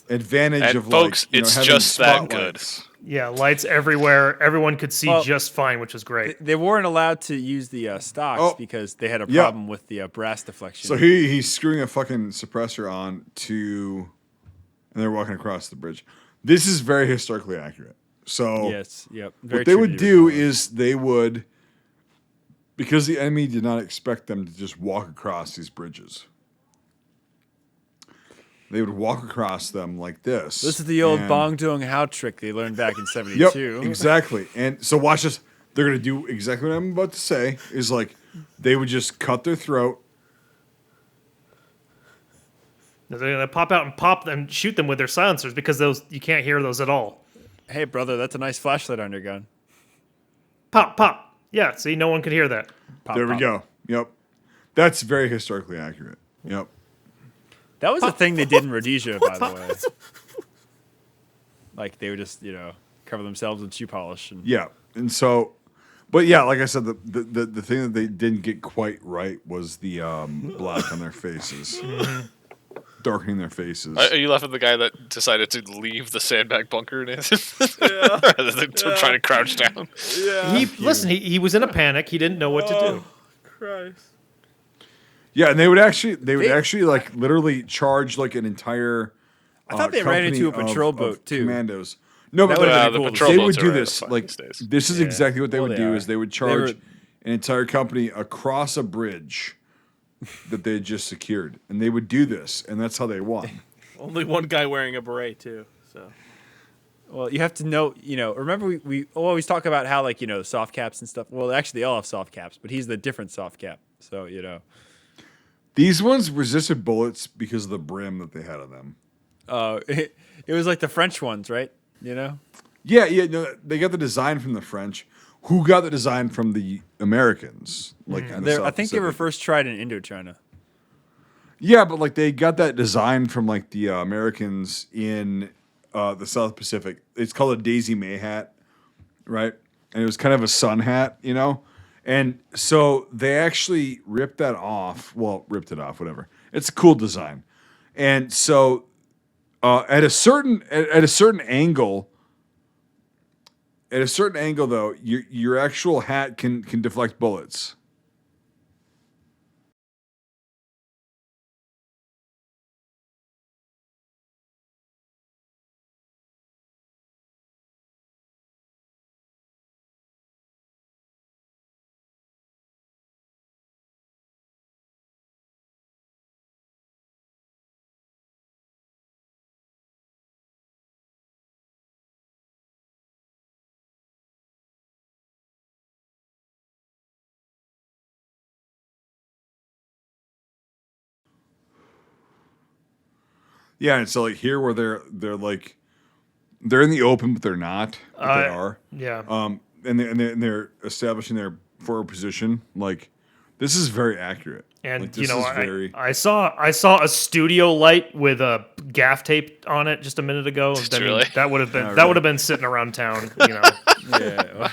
advantage and of folks, like it's having just that spotlights. good. Yeah, lights everywhere. Everyone could see just fine, which was great. They weren't allowed to use the stocks because they had a problem with the brass deflection. So he's screwing a fucking suppressor on to, and they're walking across the bridge. This is very historically accurate. So what they would do is they would, because the enemy did not expect them to just walk across these bridges. They would walk across them like this. This is the old Bong Joon-ho trick they learned back in '72. Yep, exactly. And so watch this. They're going to do exactly what I'm about to say. Is like they would just cut their throat. They're going to pop out and pop them, shoot them with their silencers because those you can't hear those at all. Hey, brother, that's a nice flashlight on your gun. Pop, pop. Yeah, see, no one could hear that. Pop, there we pop. go. Yep. That's very historically accurate. Yep. That was a thing they did in Rhodesia, by the way. Like, they would just, cover themselves in shoe polish. Yeah. And so, but yeah, like I said, the thing that they didn't get quite right was the black on their faces. Darkening their faces. Are you laughing at the guy that decided to leave the sandbag bunker rather than trying to crouch down? Yeah. He was in a panic. He didn't know what to do. Christ. Yeah, and they would actually like literally charge like an entire. I thought they ran into a patrol boat too. Commandos. No, but the patrol they boats would do are this. Like this is exactly what they would do. Is they would charge an entire company across a bridge that they had just secured, and they would do this, and that's how they won. Only one guy wearing a beret too. So. Well, you have to know, remember we always talk about how like, soft caps and stuff. Well, actually they all have soft caps, but he's the different soft cap. So, These ones resisted bullets because of the brim that they had on them. It was like the French ones, right? Yeah, no, they got the design from the French. Who got the design from the Americans? Like, I think they were first tried in Indochina. Yeah, but like they got that design from like the Americans in the South Pacific. It's called a Daisy May hat, right? And it was kind of a sun hat, And so they actually ripped that off. Well, ripped it off, whatever. It's a cool design. And so at a certain angle. At a certain angle, though, your actual hat can deflect bullets. Yeah, and so like here where they're like they're in the open, but they're not. But they are. Yeah. And they're establishing their forward position. Like this is very accurate. And like, this is I saw a studio light with a gaff tape on it just a minute ago. Really? That would have been sitting around town. Yeah.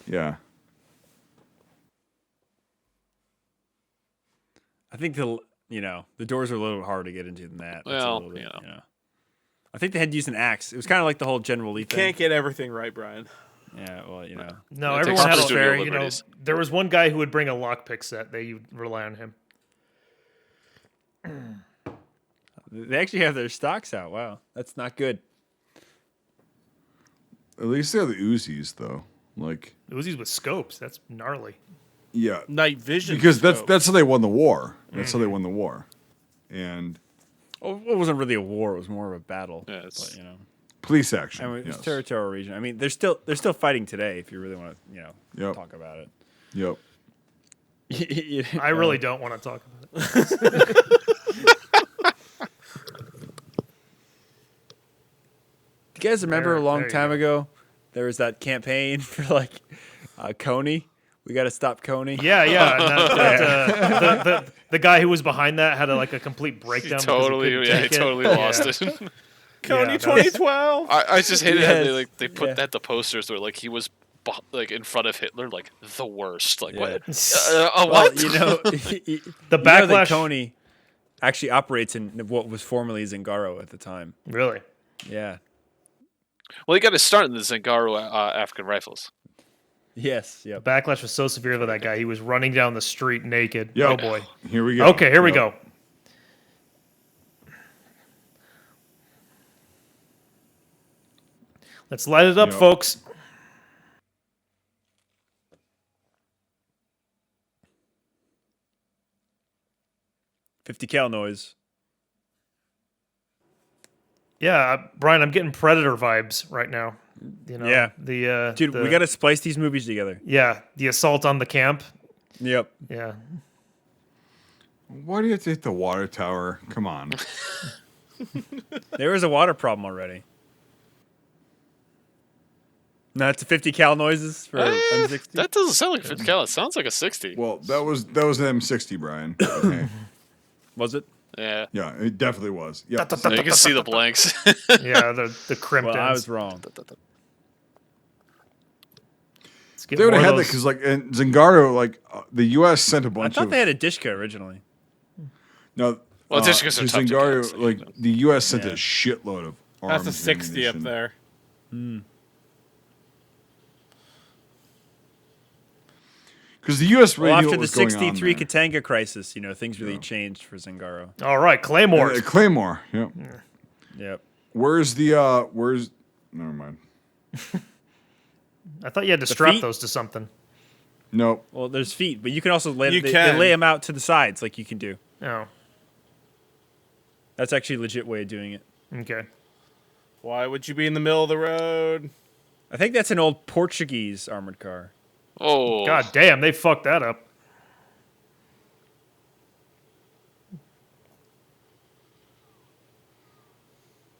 Yeah. I think the doors are a little hard to get into than that. Well, I think they had to use an axe. It was kind of like the whole General Lee thing. Can't get everything right, Brian. Yeah, well, you know. No, It everyone takes had studio a liberties. there was one guy who would bring a lockpick set. They would rely on him. They actually have their stocks out. Wow, that's not good. At least they have the Uzis though. Like, Uzis with scopes. That's gnarly. yeah, Night vision. because scope. that's how they won the war. That's how they won the war. And Well, it wasn't really a war; it was more of a battle. Yeah, it's- But, you know, police action. I mean, it's yes. territorial region. I mean, they're still fighting today. If you really want to, Yep. talk about it. Yep. I really don't want to talk about it. You guys remember There- a long there you time go. ago, there was that campaign for like Coney. We got to stop Coney. Yeah. The guy who was behind that had a complete breakdown. Totally, because yeah, he couldn't take it. totally lost it. Coney Yeah, that's- 2012. I just hated how Yes, they put yeah. that the posters where like he was like in front of Hitler, like the worst. Like Yeah. what? Well, What? you know, The you know that backlash. Coney actually operates in what was formerly Zangaro at the time. Really? Yeah. Well, he got his start in the Zangaro African rifles. Yes. Yep. Backlash was so severe to that guy. He was running down the street naked. Yep. Oh boy. Here we go. Okay, here we Yep. go. Let's light it up, Yep. folks. $50 cal noise. Yeah, Brian, I'm getting Predator vibes right now. You know, Yeah. the Dude, we got to splice these movies together. yeah, the assault on the camp. Yep. Yeah, Why do you have to hit the water tower? Come on. There was a water problem already. No, it's a 50 cal noises for M60. That doesn't sound like a 50 cal. It sounds like a 60. Well, that was an M60, Brian. Okay. Was it? Yeah. Yeah, it definitely was. Yeah. So you can see the blanks. yeah, the crimped Well, I ends. was wrong. Let's get They would have more had of that those- because, like, in Zangaro, like, the U.S. sent a I bunch thought of. they had a Dishka originally. No, Well, just because they're to tough to Zangaro, get, so, like, you know. the U.S. sent Yeah. a shitload of arms. That's a 60 up there. Because the U.S. really Well, knew after what the was going on 63 there. Katanga crisis, things really changed for Zangaro. All right, Claymores. Claymore. Yep. Yep. Where's never mind. I thought you had to strap feet? those to something. Nope. Well, there's feet, but you can also lay, You they can. lay them out to the sides like you can do. Oh, That's actually a legit way of doing it. okay. Why would you be in the middle of the road? I think that's an old Portuguese armored car. Oh. God damn, they fucked that up.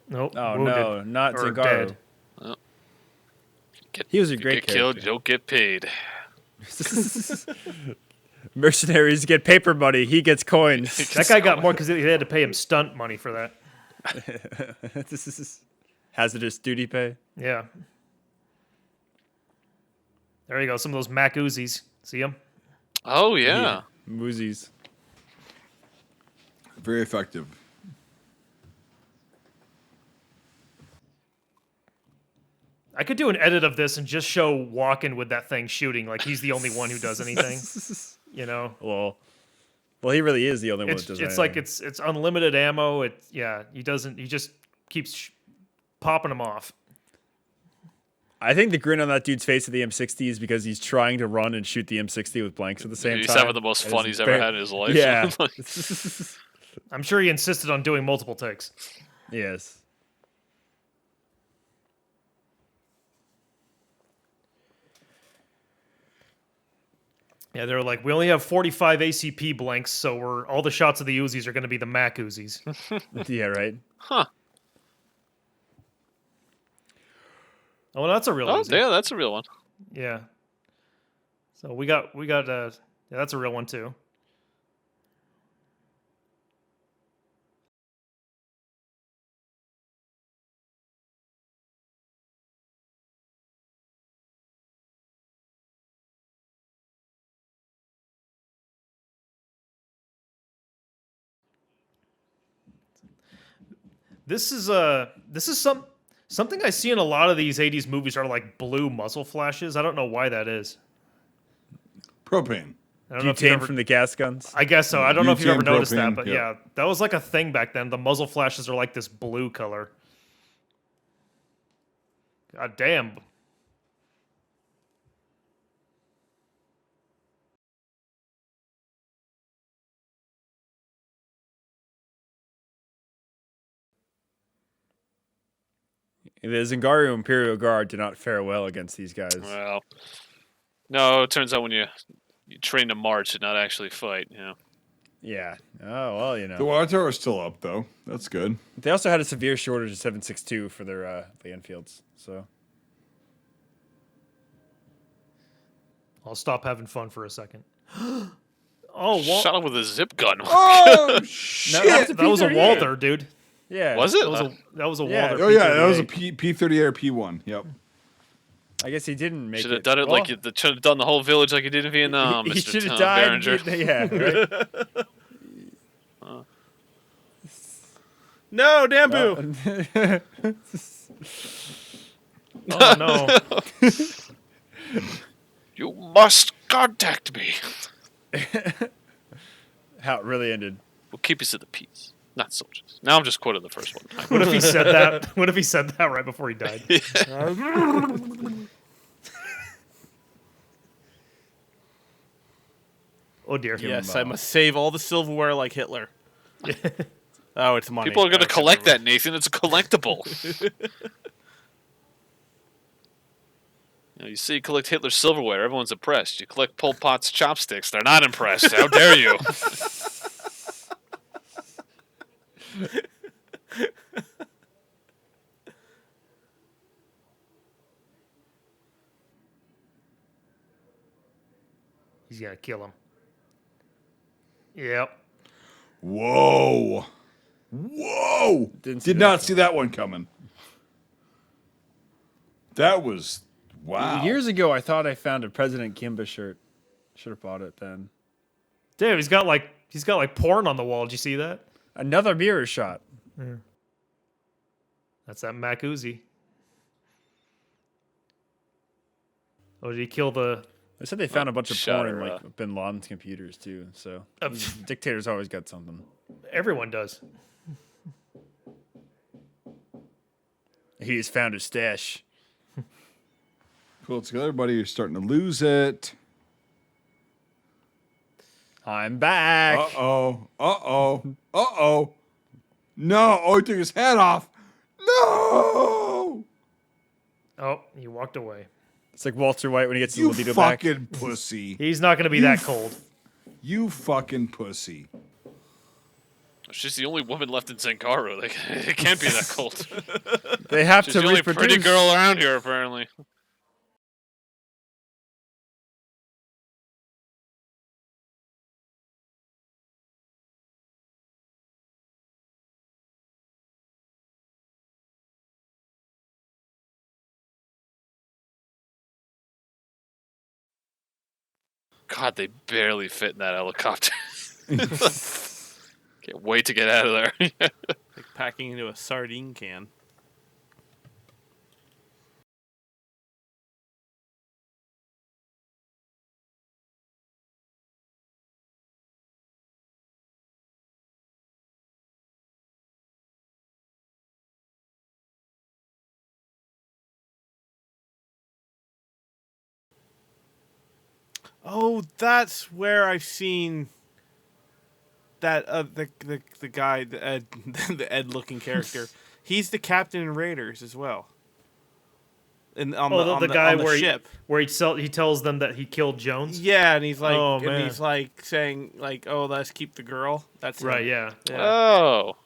Nope. Oh wounded. no, not Or Zangaro. dead. Get, He was a you great get killed, character. you don't get paid. Mercenaries get paper money. He gets coins. That guy got more because they had to pay him stunt money for that. This is hazardous duty pay. Yeah. There you go. Some of those Mac Uzis. See them? Oh, yeah. Moozies. Very effective. I could do an edit of this and just show Walken with that thing shooting like he's the only one who does anything. You know? Well, he really is the only one It's that does it's anything. like it's unlimited ammo. He just keeps popping them off. I think the grin on that dude's face at the M60 is because he's trying to run and shoot the M60 with blanks at the same He's time. having the most And fun it's he's ever very- had in his life. Yeah. I'm sure he insisted on doing multiple takes. Yes. Yeah, they were like, we only have 45 ACP blanks, so all the shots of the Uzis are going to be the Mac Uzis. Yeah, right. Huh. Oh, well, that's a real Oh, Uzi. yeah, that's a real one. Yeah. So we got yeah, that's a real one too. This is some Something I see in a lot of these 80s movies are like blue muzzle flashes. I don't know why that is. Propane. I don't know if you've Butane ever, from the gas guns. I guess so. I don't know if you've ever Butane, noticed propane, that, but yeah. yeah, that was like a thing back then. The muzzle flashes are like this blue color. God damn. The Zangaro Imperial Guard did not fare well against these guys. Well, no, it turns out when you train to march and not actually fight, you know. Yeah. Oh, well, The water tower is still up, though. That's good. They also had a severe shortage of 7.62 for their landfields. So I'll stop having fun for a second. Oh, Shot him with a zip gun. Oh, shit! that was a P-38. Walther, dude. yeah, Was it? That was a Yeah. Walther. Oh, yeah, that was a P38. P-38 or P1. Yep. I guess he didn't make Should it. have done it Well, like you should have done the whole village like you did in Vietnam, he Mr. should have Tom died. Berenger. Yeah. Right? No, Dambu. Oh no. You must contact me. How it really ended. We'll keep us in the peace, not soldiers. Now I'm just quoting the first one. What if he said that? What if he said that right before he died? Oh dear. Yes, I must save all the silverware like Hitler. Oh, it's money. People are going to Okay, collect never that, Nathan. It's a collectible. You see, you collect Hitler's silverware, everyone's impressed. You collect Pol Pot's chopsticks, they're not impressed. How dare you? He's gonna kill him. Yep. Whoa. Whoa. Didn't see Did that not see that one coming. That was... Wow. Years ago, I thought I found a President Kimba shirt. Should have bought it then. Damn, he's got like porn on the wall. Did you see that? Another mirror shot. That's that Mac Uzi. Oh, did he kill the? They said they found a bunch of shot porn in her, like Bin Laden's computers too. So Uh, dictators always got something. Everyone does. He has found his stash. Pull it together, buddy. You're starting to lose it. I'm back. Uh-oh. Uh-oh. Uh-oh. No. Oh, he took his hat off. No. Oh, he walked away. It's like Walter White when he gets his You libido back. fucking pussy. He's not gonna be that cold. You fucking pussy. She's the only woman left in Zangaro. It can't be that cold. They have She's to the only reproduce. pretty girl around here, apparently. God, they barely fit in that helicopter. Can't wait to get out of there. Like packing into a sardine can. Oh, that's where I've seen that the guy, the Ed, the Ed looking character. He's the captain in Raiders as well. And on The guy on the where ship. he tells them that he killed Jones. Yeah, and he's like, Oh, man. he's like saying like, "Oh, let's keep the girl." That's Right. him. Yeah. Yeah. Oh.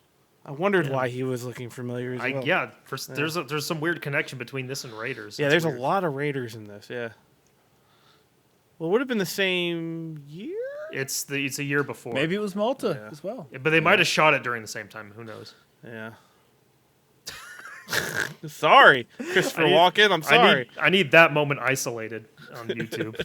I wondered why he was looking familiar as well. Yeah. There's some weird connection between this and Raiders. Yeah, It's there's weird. a lot of Raiders in this. Yeah. Well, it would have been the same year. It's a year before. Maybe it was Malta Yeah. as well. But they might have shot it during the same time. Who knows? Yeah. Sorry, Christopher Walken. I'm sorry. I need that moment isolated on YouTube.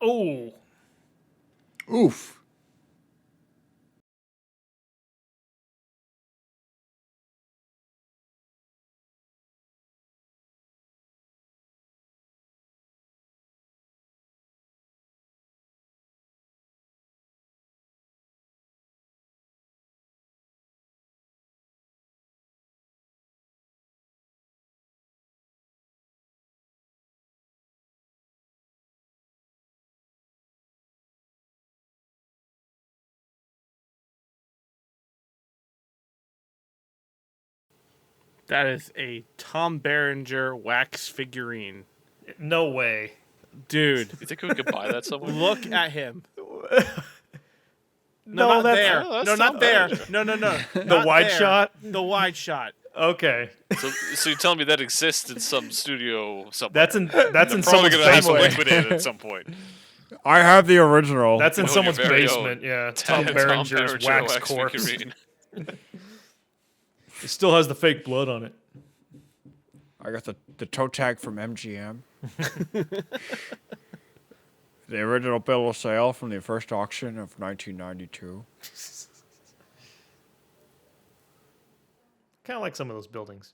Oh, Oof. That is a Tom Berenger wax figurine. no way. Dude, You think we could buy that somewhere? look at him. No, not that's there. Oh, that's No, not Tom there. Berenger. No. the Not wide there. shot. The wide shot. Okay, So you're telling me that exists in some studio somewhere? that's in They're someone's probably gonna have to basement. liquidate it at some point. I have the original. That's in Own your someone's very basement. own Yeah, Tom Tom Berenger's Berenger wax corpse. figurine. It still has the fake blood on it. I got the toe tag from MGM. The original bill of sale from the first auction of 1992. Kind of like some of those buildings.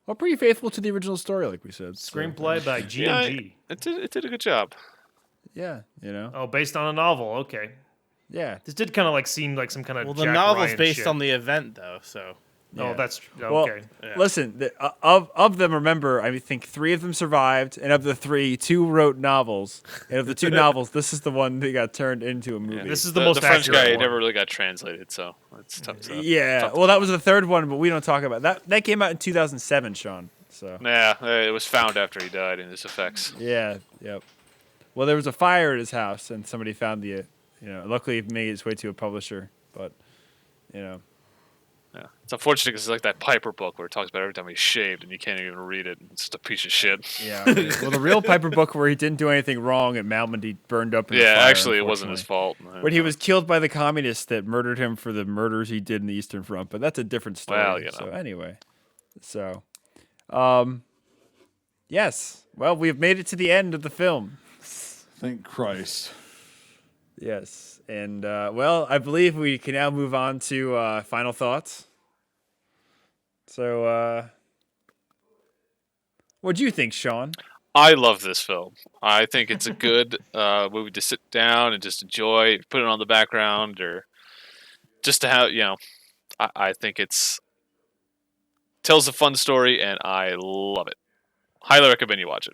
Well, pretty faithful to the original story, like we said. so- Screenplay by G Yeah, and G. it did a good job. Yeah, you know. Oh, based on a novel. Okay, Yeah. this did kind of like seem like some kind of. Well, the Jack novel's Ryan based shit. on the event, though, so. Oh, Yeah. that's Well, okay. Yeah. listen, of them, remember, I think 3 of them survived, and of the 3, 2 wrote novels. And of the 2 novels, this is the one that got turned into a movie. This is the most the French accurate guy one. never really got translated, so it's tough. Yeah, well, that was the 3rd one, but we don't talk about that. That came out in 2007, Sean. So Yeah, it was found after he died in his effects. yeah, yep. Well, there was a fire at his house, and somebody found luckily it made its way to a publisher, but Yeah, it's unfortunate because it's like that Piper book where it talks about every time he shaved and you can't even read it. It's just a piece of shit. yeah. Well, the real Piper book where he didn't do anything wrong at Malmedy burned up in the Yeah, fire, actually, it wasn't his unfortunately. fault. But he was killed by the communists that murdered him for the murders he did in the Eastern Front. But that's a different story. Well, you know. So anyway, yes. Well, we've made it to the end of the film. Thank Christ. Yes, and well, I believe we can now move on to final thoughts. So, what do you think, Sean? I love this film. I think it's a good movie to sit down and just enjoy, put it on the background, or just to have, I think it's tells a fun story, and I love it. Highly recommend you watch it.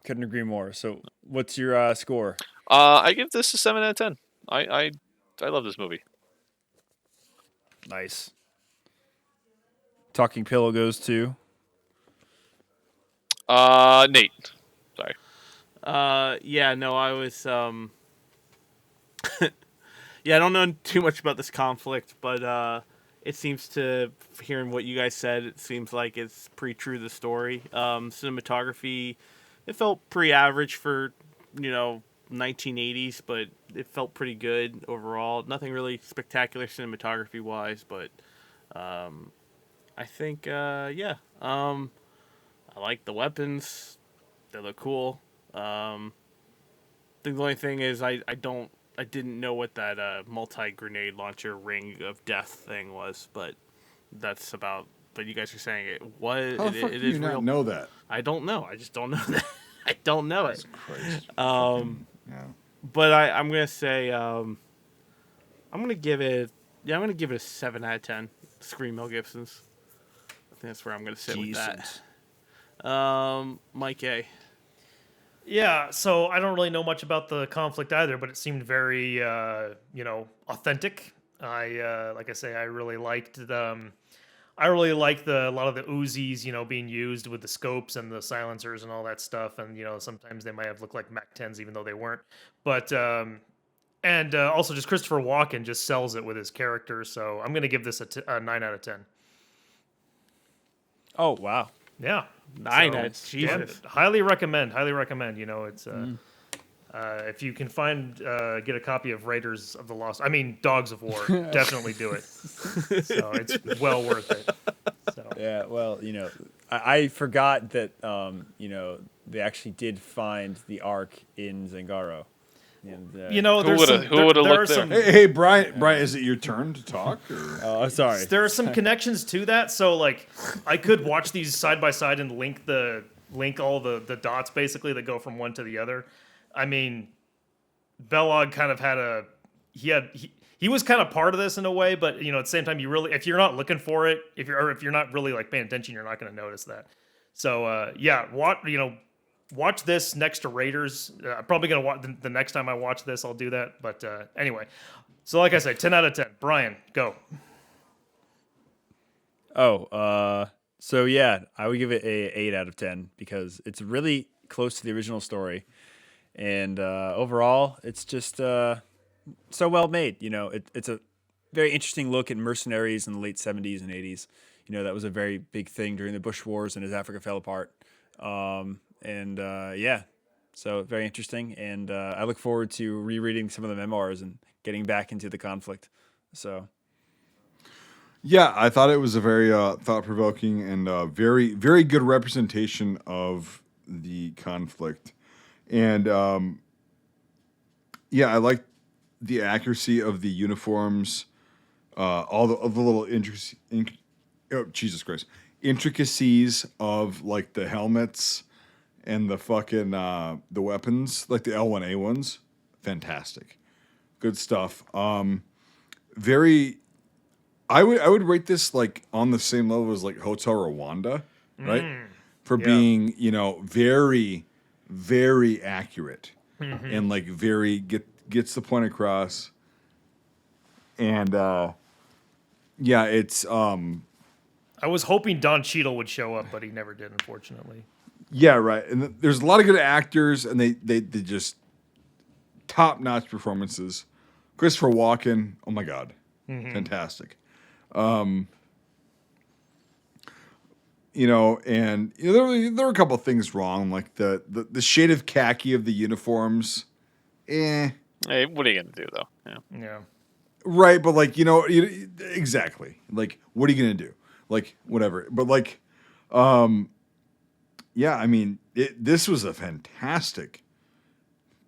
Couldn't agree more. So, what's your score? I give this a 7 out of 10. I love this movie. Nice. Talking Pillow goes to. Nate. Sorry. Yeah, no, I was, yeah, I don't know too much about this conflict, but, it seems to, hearing what you guys said, it seems like it's pretty true to the story. Cinematography, it felt pretty average for, 1980s, but it felt pretty good overall. Nothing really spectacular cinematography-wise, but, I think, yeah. I like the weapons. They look cool. I think the only thing is I didn't know what that multi-grenade launcher ring of death thing was, but that's about. But you guys are saying it was. How the fuck It do is you not real. know that? I don't know. I just don't know that. I don't know it. Christ. Yeah. But I'm gonna say I'm gonna give it. Yeah, I'm gonna give it a 7 out of 10. Scream Mel Gibson's. I think that's where I'm gonna sit with that. Mike A. Yeah, so I don't really know much about the conflict either, but it seemed very, authentic. Like I say, I really liked the. I really liked a lot of the Uzis, being used with the scopes and the silencers and all that stuff. And sometimes they might have looked like Mac 10s, even though they weren't. But and also just Christopher Walken just sells it with his character. So I'm gonna give this a 9 out of 10. Oh wow! Yeah. 9 So, out. Jesus. Highly recommend. Highly recommend. It's If you can get a copy of Raiders of the Lost, Dogs of War, definitely do it. So it's well worth it. So. Yeah, well, I forgot that, they actually did find the Ark in Zangaro. And, Who would have looked there? Hey, Brian, is it your turn to talk? Or? oh, sorry. There are some connections to that. So, like, I could watch these side by side and link all the dots basically that go from one to the other. I mean, Belog kind of had he was kind of part of this in a way, but at the same time, if you're not looking for it, if you're not really like paying attention, you're not going to notice that. So watch this next to Raiders. I'm probably going to watch the next time I watch this. I'll do that. But anyway, so like I said, 10 out of 10. Brian, go. So yeah, I would give it a 8 out of 10 because it's really close to the original story, and overall, it's just so well made. It's a very interesting look at mercenaries in the late 70s and 80s. That was a very big thing during the Bush Wars and as Africa fell apart. So very interesting, and I look forward to rereading some of the memoirs and getting back into the conflict. So, yeah, I thought it was a very thought-provoking and very, very good representation of the conflict, and I like the accuracy of the uniforms, all the little intricacies of like the helmets. And the fucking the weapons, like the L1A ones, fantastic, good stuff. I would rate this like on the same level as like Hotel Rwanda, right? For being very, very accurate and like very gets the point across. And it's I was hoping Don Cheadle would show up, but he never did, unfortunately. Yeah, right. And there's a lot of good actors, and they just top-notch performances. Christopher Walken, oh my God, fantastic. And there were a couple of things wrong, like the shade of khaki of the uniforms. Hey, what are you gonna do though? Yeah. Right, but like exactly. Like, what are you gonna do? Like, whatever. But like, this was a fantastic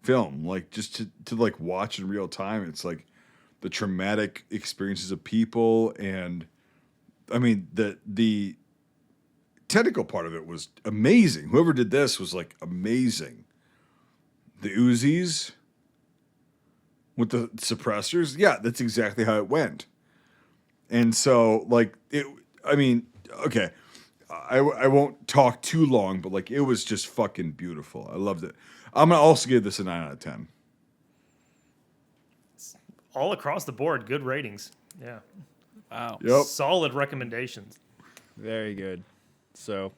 film. Like, just to like watch in real time, it's like the traumatic experiences of people, and I mean the technical part of it was amazing. Whoever did this was like amazing. The Uzis with the suppressors, yeah, that's exactly how it went. And so, like, okay. I won't talk too long, but like it was just fucking beautiful. I loved it. I'm gonna also give this a 9 out of 10. All across the board, good ratings. Yeah. Wow. Yep. Solid recommendations. very good. So,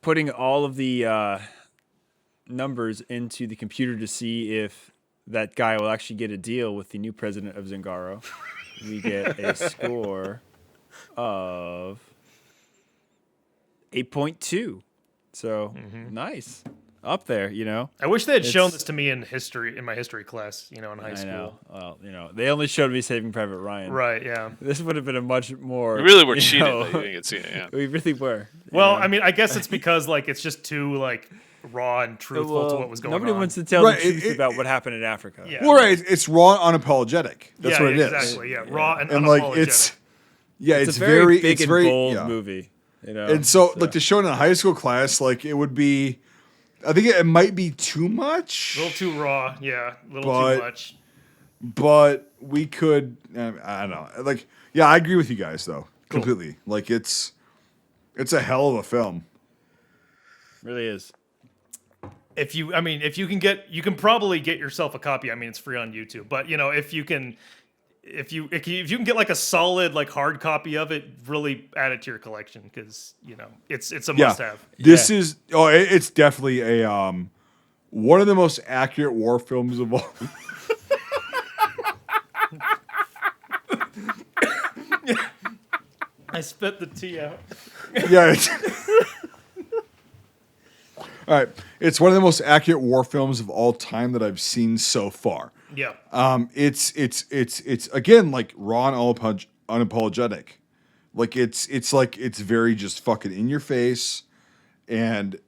putting all of the numbers into the computer to see if that guy will actually get a deal with the new president of Zangaro, we get a score of 8.2. So nice, up there. I wish they had shown this to me in my history class. In high I school. know. Well, they only showed me Saving Private Ryan. Right. Yeah. This would have been a much more. We really were cheated that you didn't get seen it. Yeah. We really were. Well, I guess it's because like it's just too like raw and truthful to what was going on. Nobody wants to tell the truth about what happened in Africa. Yeah. Well, right, it's raw, unapologetic. That's what it is. Exactly. Yeah. Raw and And like unapologetic. It's a very big and very bold movie. And so, like to show it in a high school class, like it would be, I think it might be too much. A little too raw, yeah. A little too much. But we could, I don't know. Like, yeah, I agree with you guys though, completely. Like it's a hell of a film. Really is. If you can probably get yourself a copy. I mean, it's free on YouTube. But if you can get like a solid like hard copy of it, really add it to your collection because it's a must-have. It's definitely a one of the most accurate war films of all. I spit the tea out. Yeah. All right. It's one of the most accurate war films of all time that I've seen so far. Yeah. It's again like raw and unapologetic. Like it's very just fucking in your face and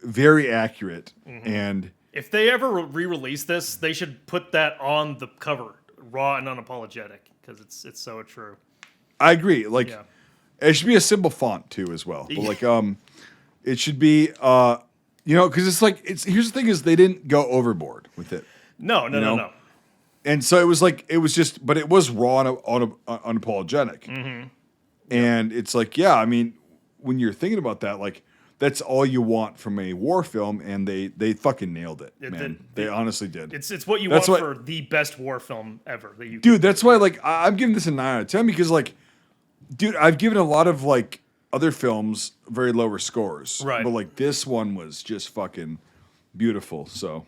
very accurate. And If they ever re-release this, they should put that on the cover, raw and unapologetic, because it's so true. I agree. Like Yeah. it should be a simple font too as well. But like it should be because it's like here's the thing is they didn't go overboard with it. No. And so it was but it was raw and unapologetic. And it's like, yeah, I mean, when you're thinking about that, like, that's all you want from a war film, and they fucking nailed it, man. They honestly did. It's what you want for the best war film ever. That you dude, that's why, like, I'm giving this a 9 out of 10 because, like, dude, I've given a lot of, like, other films very lower scores. Right. But, like, this one was just fucking beautiful, so.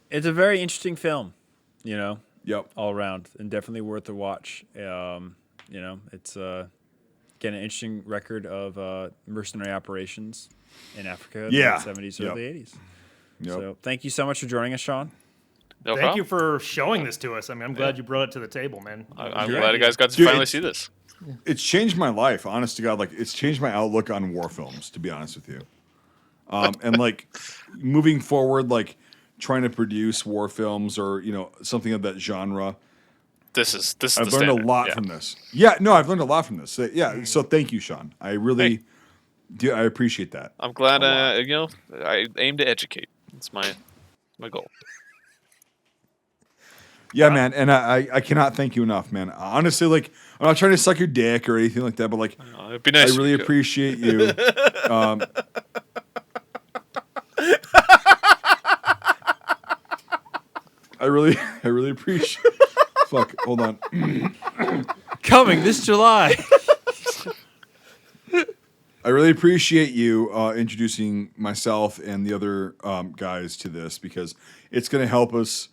It's a very interesting film, you know. Yep. All around, and definitely worth a watch. It's again an interesting record of mercenary operations in Africa in the 70s, early 80s. Yep. So thank you so much for joining us, Sean. No Thank problem. you for showing this to us. I mean, I'm glad you brought it to the table, man. I'm glad you guys got to Dude, finally see this. It's changed my life, honest to God. Like, it's changed my outlook on war films, to be honest with you. And, like, moving forward, like, trying to produce war films or, something of that genre. This is I've the learned standard. a lot from this. Yeah, no, I've learned a lot from this. So thank you, Sean. I really do. I appreciate that. I'm glad. I aim to educate. It's my goal. Yeah, man, and I cannot thank you enough, man. Honestly, like, I'm not trying to suck your dick or anything like that, but like, It'd be nice. I really appreciate you. I really appreciate. Fuck, hold on. Coming this July. I really appreciate you introducing myself and the other guys to this because it's going to help us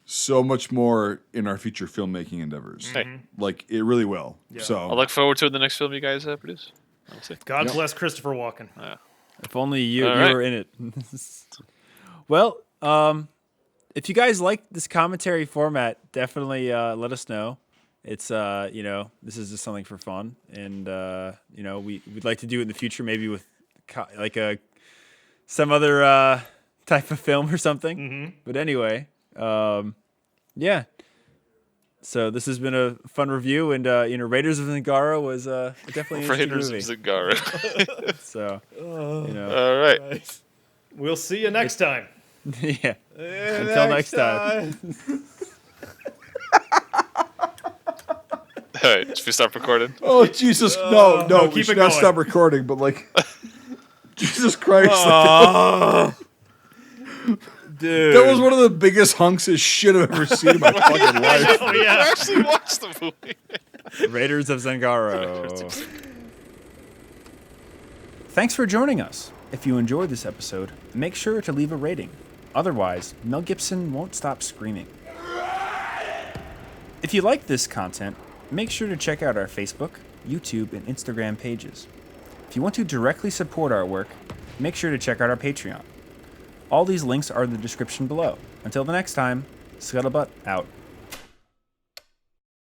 so much more in our future filmmaking endeavors. Hey. Like, it really will. Yeah. So I'll look forward to the next film you guys produce. I'll see. God bless Christopher Walken. If only you All right. were in it. Well, if you guys like this commentary format, definitely let us know. It's this is just something for fun, and we'd like to do it in the future, maybe with some other type of film or something. Mm-hmm. But anyway, yeah. So this has been a fun review, and Raiders of Zangaro was definitely an Raiders of interesting Zangaro. So All right. We'll see you next time. movie. Yeah. Until next time. All right. Should we stop recording? Oh Jesus! No, no, we keep should it not going. stop recording. But like, Jesus Christ, like, Dude. that was one of the biggest hunks of shit I've ever seen in my fucking life. Oh I yeah. actually watched the movie. Raiders of Zangaro. Thanks for joining us. If you enjoyed this episode, make sure to leave a rating. Otherwise, Mel Gibson won't stop screaming. If you like this content, make sure to check out our Facebook, YouTube, and Instagram pages. If you want to directly support our work, make sure to check out our Patreon. All these links are in the description below. Until the next time, Scuttlebutt out.